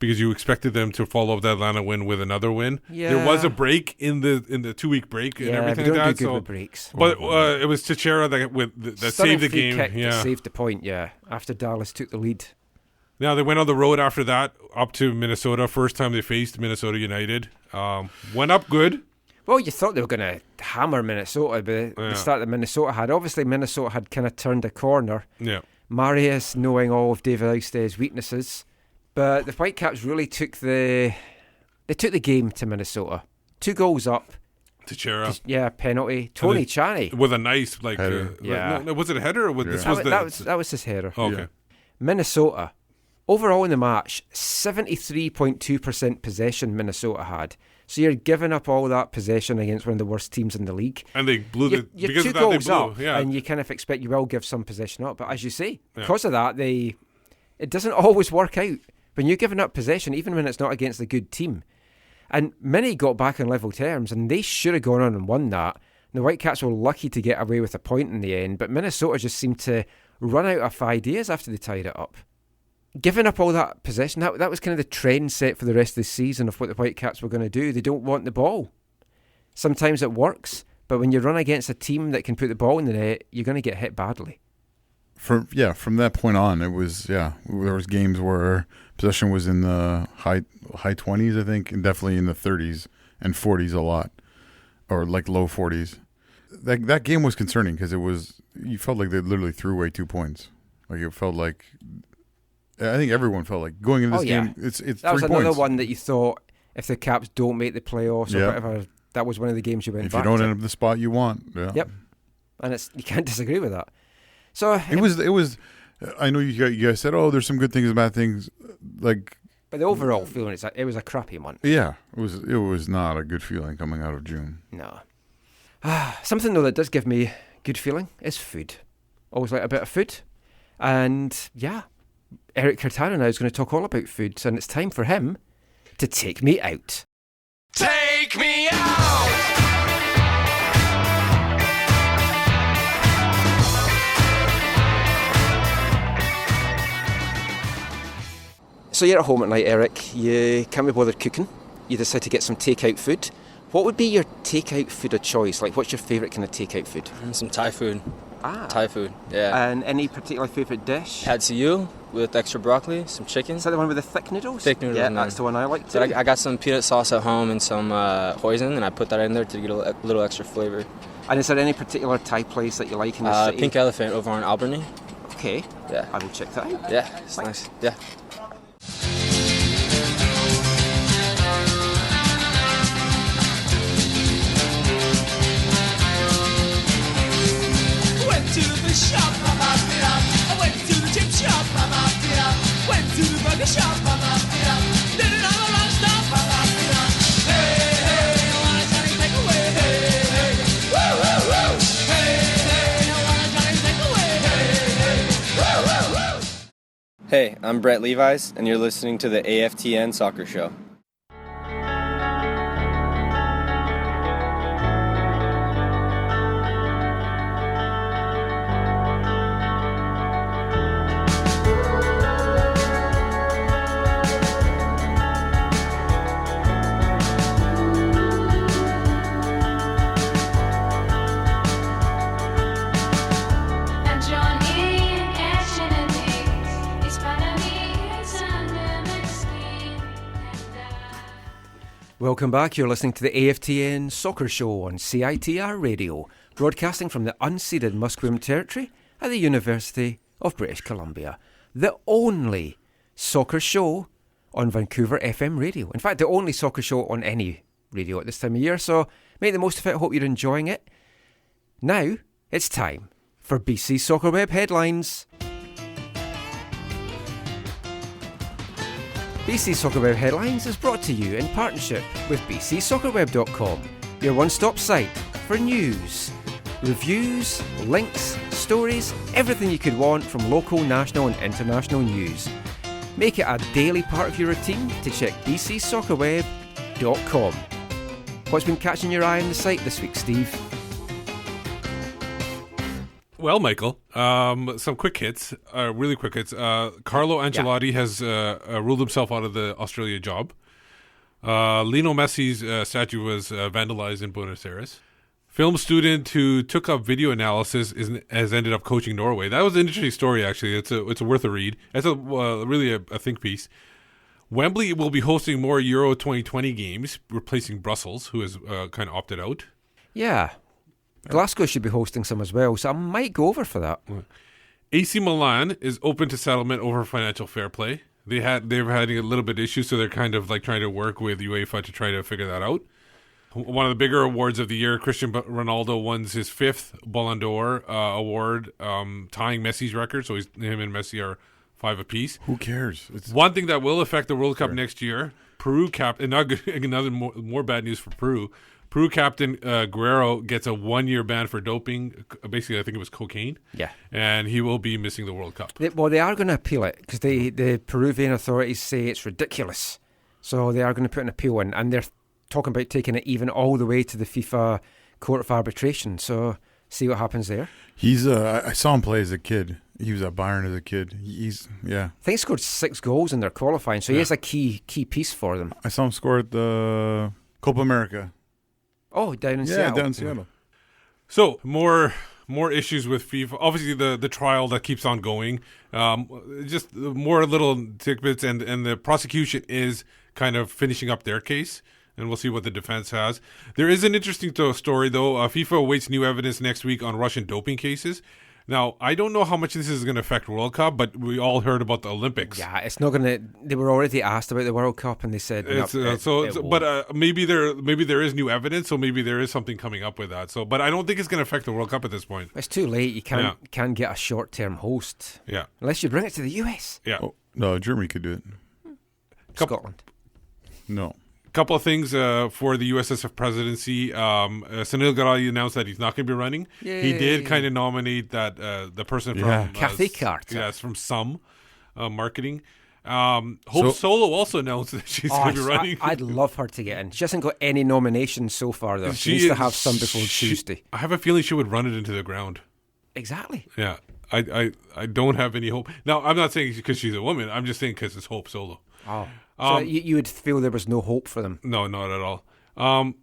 because you expected them to follow up that Atlanta win with another win. Yeah. There was a break in the 2-week break and everything they don't like that. do good with breaks. But it was Teixeira that saved the game. Kick Yeah, that saved the point, after Dallas took the lead. Now, they went on the road after that, up to Minnesota. First time they faced Minnesota United. Went up good. Well, you thought they were going to hammer Minnesota, but the start that Minnesota had. Obviously, Minnesota had kind of turned a corner. Yeah. Marius knowing all of David Ousted's weaknesses. But the Whitecaps really took the game to Minnesota. 2 goals up. Teixeira. Penalty. Tony Chaney. With a nice, Header. was it a header? Or That was his header. Oh, okay. Minnesota. Overall in the match, 73.2% possession Minnesota had. So you're giving up all that possession against one of the worst teams in the league. And they blew You're because 2 of that, goals they blew. up, Yeah. and you kind of expect you will give some possession up. But as you say, because of that, it doesn't always work out. When you're giving up possession, even when it's not against a good team. And Mini got back on level terms, and they should have gone on and won that. And the Whitecaps were lucky to get away with a point in the end, but Minnesota just seemed to run out of ideas after they tied it up. Giving up all that possession, that was kind of the trend set for the rest of the season of what the Whitecaps were going to do. They don't want the ball. Sometimes it works, but when you run against a team that can put the ball in the net, you're going to get hit badly. From that point on, it was there was games where possession was in the high 20s, I think, and definitely in the 30s and 40s a lot, or like low 40s. That game was concerning because you felt like they literally threw away 2 points. Like it felt like, I think everyone felt like going into this game. It's 3 points. That was another one that you thought if the Caps don't make the playoffs or whatever, that was one of the games you went back to. If you don't end up the spot you want, Yep, and you can't disagree with that. So it was. I know you guys said, "Oh, there's some good things and bad things." Like, but the overall feeling it was a crappy month. Yeah, it was not a good feeling coming out of June. No. Something though that does give me good feeling is food. Always like a bit of food, and Erik Hurtado now is going to talk all about food, and it's time for him to take me out. Take me out! So you're at home at night, Erik. You can't be bothered cooking. You decide to get some takeout food. What would be your takeout food of choice? Like, what's your favourite kind of takeout food? Some Thai food. Thai food, yeah. And any particular favourite dish? Pad see ew with extra broccoli, some chicken. Is that the one with the thick noodles? Thick noodles, yeah, man. that's the one I like too. So I got some peanut sauce at home and some hoisin, and I put that in there to get a little extra flavour. And is there any particular Thai place that you like in the city? Pink Elephant over on Albany. Okay. Yeah. I will check that out. Yeah, it's nice. Yeah. Went to the shop, I went to the chip shop, went to the burger shop, did it all around stop. Hey, hey, I want a Johnny takeaway. Hey, hey, woo, woo, woo. Hey, hey, I want a Johnny takeaway. Hey, hey, woo, woo, woo. Hey, I'm Brett Levi's, and you're listening to the AFTN Soccer Show. Welcome back. You're listening to the AFTN Soccer Show on CITR Radio, broadcasting from the unceded Musqueam Territory at the University of British Columbia. The only soccer show on Vancouver FM radio. In fact, the only soccer show on any radio at this time of year, so make the most of it. Hope you're enjoying it. Now, it's time for BC Soccerweb Headlines. BC Soccerweb Headlines is brought to you in partnership with bcsoccerweb.com, your one-stop site for news, reviews, links, stories, everything you could want from local, national and international news. Make it a daily part of your routine to check bcsoccerweb.com. What's been catching your eye on the site this week, Steve? Well, Michael, some quick hits, really quick hits. Carlo Ancelotti has ruled himself out of the Australia job. Lionel Messi's statue was vandalized in Buenos Aires. Film student who took up video analysis has ended up coaching Norway. That was an interesting story, actually. It's worth a read. It's really a think piece. Wembley will be hosting more Euro 2020 games, replacing Brussels, who has kind of opted out. Yeah. Glasgow should be hosting some as well, so I might go over for that. AC Milan is open to settlement over financial fair play. They were having a little bit of issues, so they're kind of like trying to work with UEFA to try to figure that out. One of the bigger awards of the year, Cristiano Ronaldo won his 5th Ballon d'Or award, tying Messi's record. So him and Messi are 5 apiece. Who cares? One thing that will affect the World Cup next year, Peru captain, another more bad news for Peru. Peru captain Guerrero gets a 1-year ban for doping. Basically, I think it was cocaine. Yeah. And he will be missing the World Cup. They are going to appeal it because the Peruvian authorities say it's ridiculous. So they are going to put an appeal in, and they're talking about taking it even all the way to the FIFA Court of Arbitration. So see what happens there. He's I saw him play as a kid. He was at Bayern as a kid. I think he scored 6 goals in their qualifying, so he is a key piece for them. I saw him score at the Copa America. Oh, down in Seattle. Yeah, down in Seattle. So more issues with FIFA. Obviously, the trial that keeps on going. Just more little tidbits, and the prosecution is kind of finishing up their case, and we'll see what the defense has. There is an interesting story, though. FIFA awaits new evidence next week on Russian doping cases. Now, I don't know how much this is going to affect World Cup, but we all heard about the Olympics. Yeah, it's not going to. They were already asked about the World Cup, and they said, maybe there is new evidence, so maybe there is something coming up with that. So, but I don't think it's going to affect the World Cup at this point. It's too late. You can't get a short-term host. Yeah, unless you bring it to the US. Yeah, no, Germany could do it. Scotland. No. Couple of things for the USSF presidency. Sunil Garali announced that he's not going to be running. Yay. He did kind of nominate that the person from Kathy Carter. Yes, from some marketing. Hope Solo also announced that she's going to be running. I'd love her to get in. She hasn't got any nominations so far, though. She needs to have some before Tuesday. I have a feeling she would run it into the ground. Exactly. Yeah, I don't have any hope. Now, I'm not saying because she's a woman. I'm just saying because it's Hope Solo. Oh. So you would feel there was no hope for them? No, not at all. Some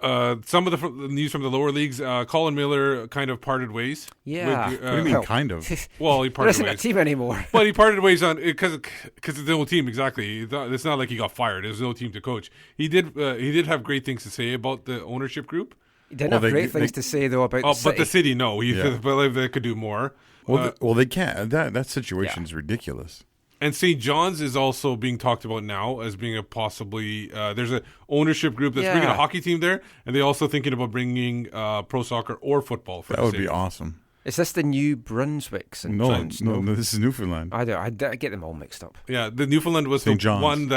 of the news from the lower leagues, Colin Miller kind of parted ways. Yeah. What do you mean, kind of? Well, he parted ways. There isn't a team anymore. But he parted ways on because it's no team, exactly. It's not like he got fired. There's no team to coach. He did have great things to say about the ownership group. He didn't have great things to say, though, about the city. But the city, no. He believed they could do more. Well, they can't. That situation is ridiculous. And St. John's is also being talked about now as being a possibly there's an ownership group that's bringing a hockey team there, and they're also thinking about bringing pro soccer or football. That would be awesome. Is this the New Brunswick? No, this is Newfoundland. I get them all mixed up. Yeah, the Newfoundland was St. the John's. one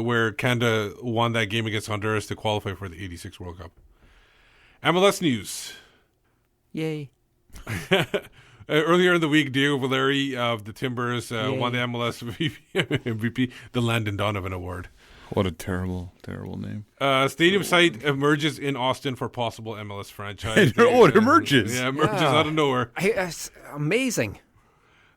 where Canada won that game against Honduras to qualify for the '86 World Cup. MLS news. Yay. Earlier in the week, Diego Valeri of the Timbers won the MLS MVP, the Landon Donovan Award. What a terrible, terrible name. Stadium site emerges in Austin for possible MLS franchise. It emerges. Yeah, it emerges out of nowhere. It's amazing.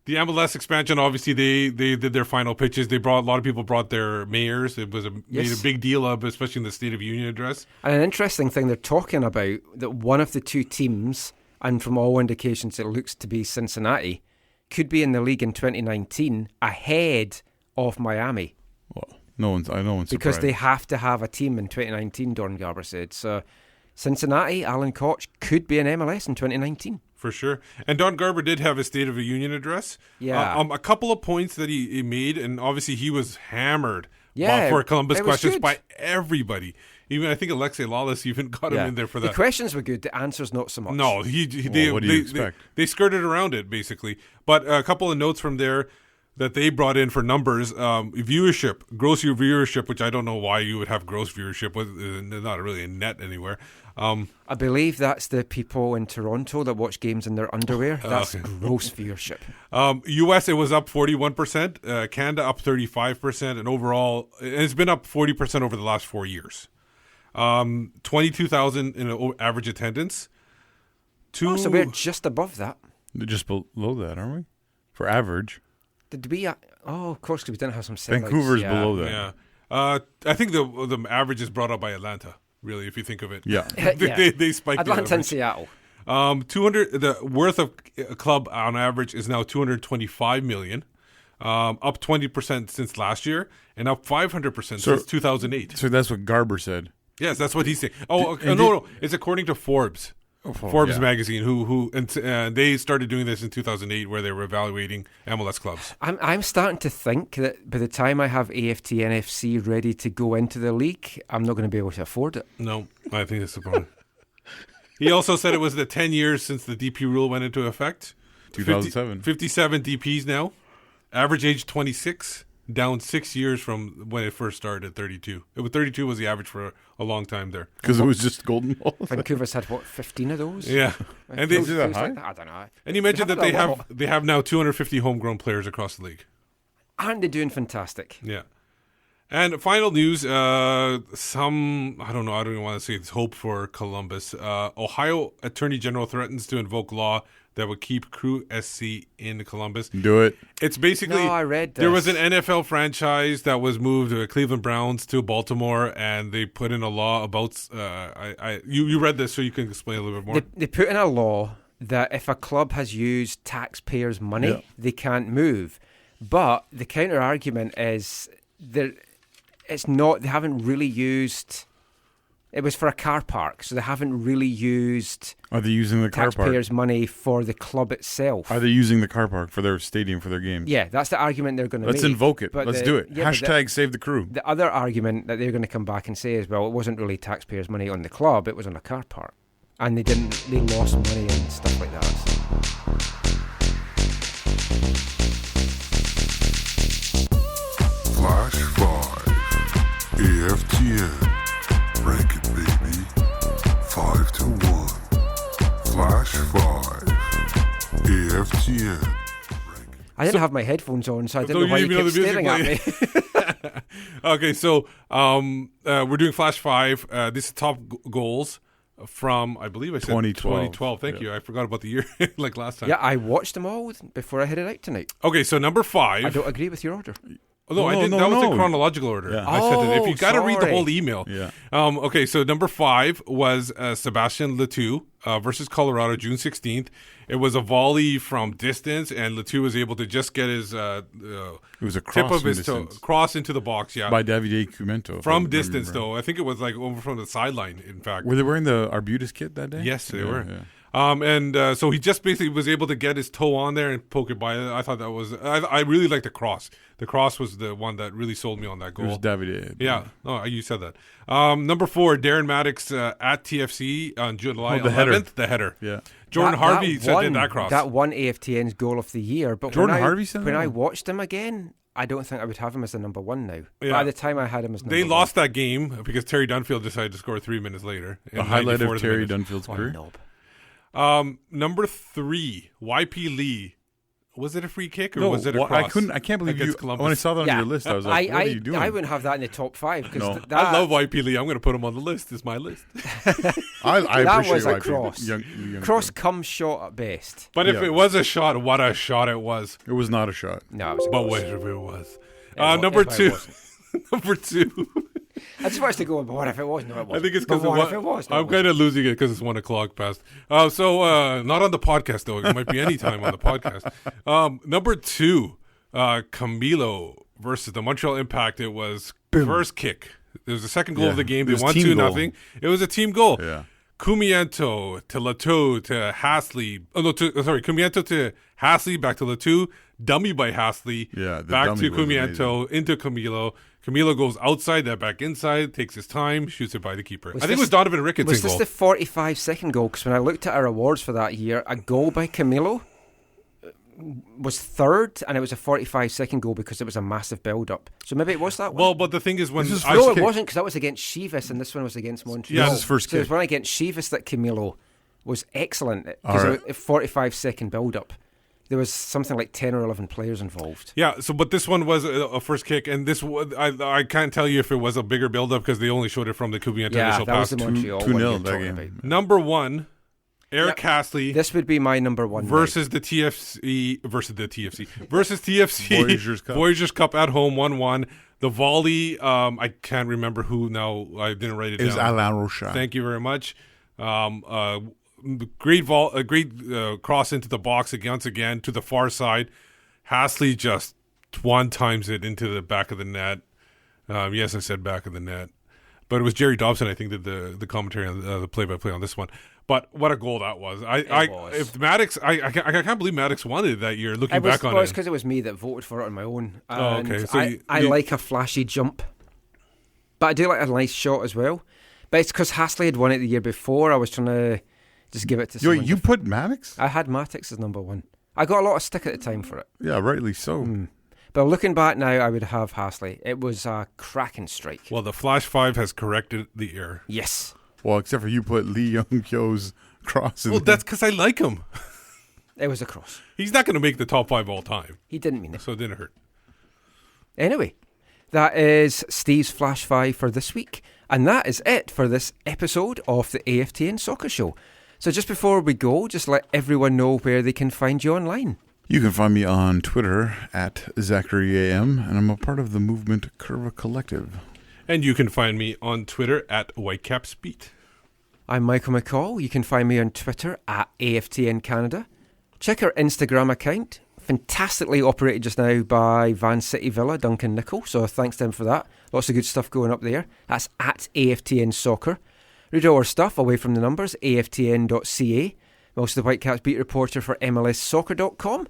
The MLS expansion, obviously, they did their final pitches. A lot of people brought their mayors. It was made a big deal of, especially in the State of Union address. And an interesting thing, they're talking about that one of the two teams, and from all indications it looks to be Cincinnati, could be in the league in 2019 ahead of Miami. Well, no one's surprised. Because they have to have a team in 2019, Don Garber said. So Cincinnati, Alan Koch, could be in MLS in 2019. For sure. And Don Garber did have a State of the Union address. Yeah. A couple of points that he made, and obviously he was hammered for Columbus questions by everybody. Even I think Alexei Lawless even got him in there for that. The questions were good. The answers not so much. No, what do you expect? They skirted around it basically. But a couple of notes from there. that they brought in for numbers, viewership, gross viewership, which I don't know why you would have gross viewership. Not really a net anywhere. I believe that's the people in Toronto that watch games in their underwear. That's gross viewership. US, it was up 41%. Canada up 35%, and overall, it's been up 40% over the last 4 years. 22,000 in average attendance. So we're just above that. Just below that, aren't we? For average. Did we? Of course, because we didn't have some sellouts. Vancouver's below that. Yeah. I think the average is brought up by Atlanta, really, if you think of it. Yeah. they spiked Atlanta and Seattle. 200. The worth of a club on average is now $225 million, up 20% since last year, and up 500% since 2008. So that's what Garber said. Yes, that's what he's saying. No. It's according to Forbes. Forbes magazine, who they started doing this in 2008, where they were evaluating MLS clubs. I'm starting to think that by the time I have AFTN FC ready to go into the league, I'm not going to be able to afford it. No, I think that's the problem. He also said it was the 10 years since the DP rule went into effect. 2007. 57 DPs now. Average age 26. Down 6 years from when it first started, 32. 32 was the average for a long time there. Because it was just golden balls. Vancouver's had, 15 of those? Yeah. And they do that high? I don't know. And you mentioned that they have now 250 homegrown players across the league. Aren't they doing fantastic? Yeah. And final news, I don't even want to say it's hope for Columbus. Ohio Attorney General threatens to invoke law that would keep Crew SC in Columbus. Do it. It's basically... No, I read this. There was an NFL franchise that was moved to Cleveland Browns to Baltimore, and they put in a law about... You read this, so you can explain a little bit more. They put in a law that if a club has used taxpayers' money, they can't move. But the counter-argument is they haven't really used... It was for a car park, so they haven't really used... Are they using the car park? Taxpayers' money for the club itself. Are they using the car park for their stadium, for their games? Yeah, that's the argument they're going to make. Let's invoke it. Let's do it. Yeah, Hashtag save the Crew. The other argument that they're going to come back and say is, well, it wasn't really taxpayers' money on the club, it was on a car park. And they lost money and stuff like that. Flash 5. AFTN. Rank it, baby. 5-1. Flash 5. AFTN. I didn't have my headphones on, so I didn't know why you kept staring at me. Okay, so we're doing Flash 5. This is top goals from, I believe I said 2012. Thank you. I forgot about the year like last time. Yeah, I watched them all before I headed out tonight. Okay, so number 5. I don't agree with your order. No, I didn't. That was in chronological order. Yeah. I said that if you got to read the sorry. whole email. Yeah. Okay, so number 5 was Sebastian Letou versus Colorado, June 16th. It was a volley from distance, and Letou was able to just get his it was a tip cross of his toe cross into the box. Yeah, by Davide Cumento. from distance though. I think it was like over from the sideline. In fact, Were they wearing the Arbutus kit that day? yes, they were. Yeah. So he just basically was able to get his toe on there and poke it by. I thought that was. I really liked the cross. The cross was the one that really sold me on that It goal. was Davide. Yeah. Oh, you said that. Number 4, Darren Maddox at TFC on July 11th. The header. Yeah. Jordan Harvey did that cross. That won AFTN's goal of the year. But Jordan Harvey said when that? I watched him again, I don't think I would have him as the number 1 now. Yeah. By the time I had him as number 1. They lost that game because Terry Dunfield decided to score 3 minutes later. The highlight of Terry minutes. Dunfield's What a career. knob. Number 3, YP Lee. Was it a free kick or No, was it a well, cross? I can't believe you. against Columbus? When I saw that on your list, I was like, "What are you doing?" I wouldn't have that in the top 5 because No. I love YP Lee. I'm going to put him on the list. It's my list. I that appreciate was a YP. cross. Young Cross come short at best. But if Yeah. it was a shot, what a shot it was. It was not a shot. No, it was a But cross. what if it was? If Number it 2. wasn't. Number 2. I just watched it go, but what if it was? No, it wasn't. I think it's But because what if it was? No, I'm it kind of losing it because it's 1 o'clock past. So not on the podcast though. It might be any time on the podcast. Number 2, Camilo versus the Montreal Impact. It was first kick. It was the second goal Yeah, of the game. it They was won team 2-0. It was a team goal. Yeah. Cumiento to Letou to Hasley. Cumiento to Hasley, back to Letou. Dummy by Hasley. Yeah, the back dummy to was Cumiento, into Camilo. Camilo goes outside, that back inside, takes his time, shoots it by the keeper. I think it was Donovan Ricketts' Was goal. this the 45-second goal? Because when I looked at our awards for that year, a goal by Camilo was third, and it was a 45-second goal because it was a massive build-up. So maybe it was that one. Well, but the thing is, when No, it wasn't, because that was against Chivas, and this one was against Montreal. Yeah, this is his first So it was kick. one against Chivas that Camilo was excellent, All because right. it was a 45-second build-up. There was something like 10 or 11 players involved. Yeah, so but this one was a first kick, and this I can't tell you if it was a bigger build-up because they only showed it from the Cubianta initial that was pass. the Montreal 2-0 one you're that talking game. about. Number one, Erik Hurtado This would be my number one. versus the TFC versus TFC Voyageurs Cup. Voyageurs Cup at home 1-1. The volley, I can't remember who now. I didn't write it It was down. Alain Rochon. Thank you very much. Great cross into the box once again to the far side. Hasley just one times it into the back of the net. Yes, I said back of the net, but it was Jerry Dobson, I think, did the commentary on the play-by-play on this one. But what a goal that was! If Maddox, I can't believe Maddox won it that year. Looking back on it, it, was because it was me that voted for it on my own. Oh, And okay. So I like a flashy jump, but I do like a nice shot as well. But it's because Hasley had won it the year before. I was trying to just give it to someone. You put Maddox? I had Maddox as number one. I got a lot of stick at the time for it. Yeah, rightly so. But looking back now, I would have Hasley. It was a cracking strike. well, the Flash 5 has corrected the error. Yes. Well, except for you put Lee Young-kyo's cross in Well, there. that's because I like him. It was a cross. He's not going to make the top 5 all time, He didn't mean it. so it didn't hurt. Anyway, that is Steve's Flash 5 for this week. And that is it for this episode of the AFTN Soccer Show. So just before we go, just let everyone know where they can find you online. You can find me on Twitter at ZacharyAM, and I'm a part of the Movement Curva Collective. And you can find me on Twitter at Whitecaps Beat. I'm Michael McCall. You can find me on Twitter at AFTN Canada. Check our Instagram account, fantastically operated just now by Van City Villa, Duncan Nicol. So thanks to him for that. Lots of good stuff going up there. That's at AFTN Soccer. Read all our stuff away from the numbers, aftn.ca. I'm also the Whitecaps beat reporter for MLSsoccer.com.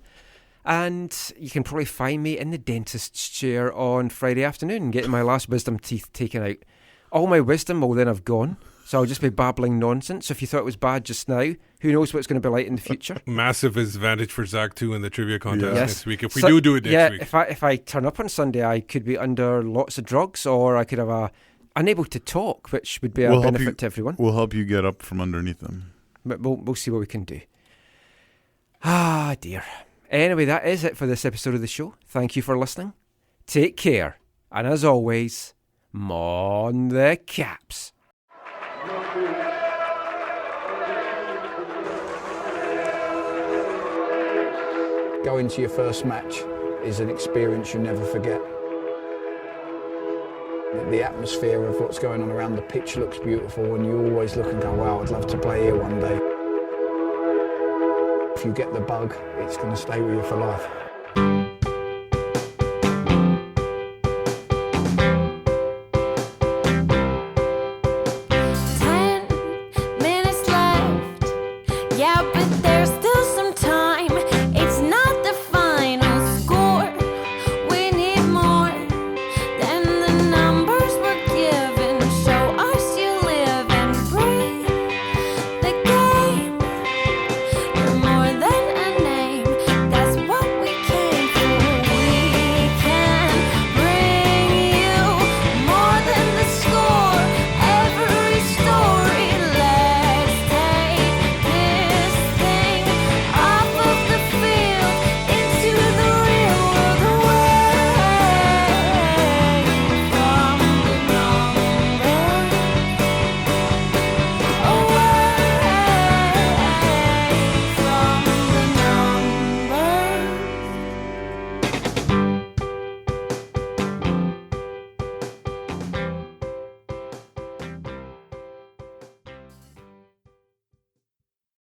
And you can probably find me in the dentist's chair on Friday afternoon, getting my last wisdom teeth taken out. All my wisdom will then have gone, so I'll just be babbling nonsense. So if you thought it was bad just now, who knows what it's going to be like in the future? Massive advantage for Zach, too, in the trivia contest Yes. next week. If we do it next week. If I turn up on Sunday, I could be under lots of drugs, or I could have unable to talk, which would be a benefit to everyone. We'll help you get up from underneath them. But we'll see what we can do. Ah, dear. Anyway, that is it for this episode of the show. Thank you for listening. Take care. And as always, mon the Caps. Going to your first match is an experience you never forget. The atmosphere of what's going on around the pitch looks beautiful, and you always look and go, wow, I'd love to play here one day. If you get the bug, it's going to stay with you for life.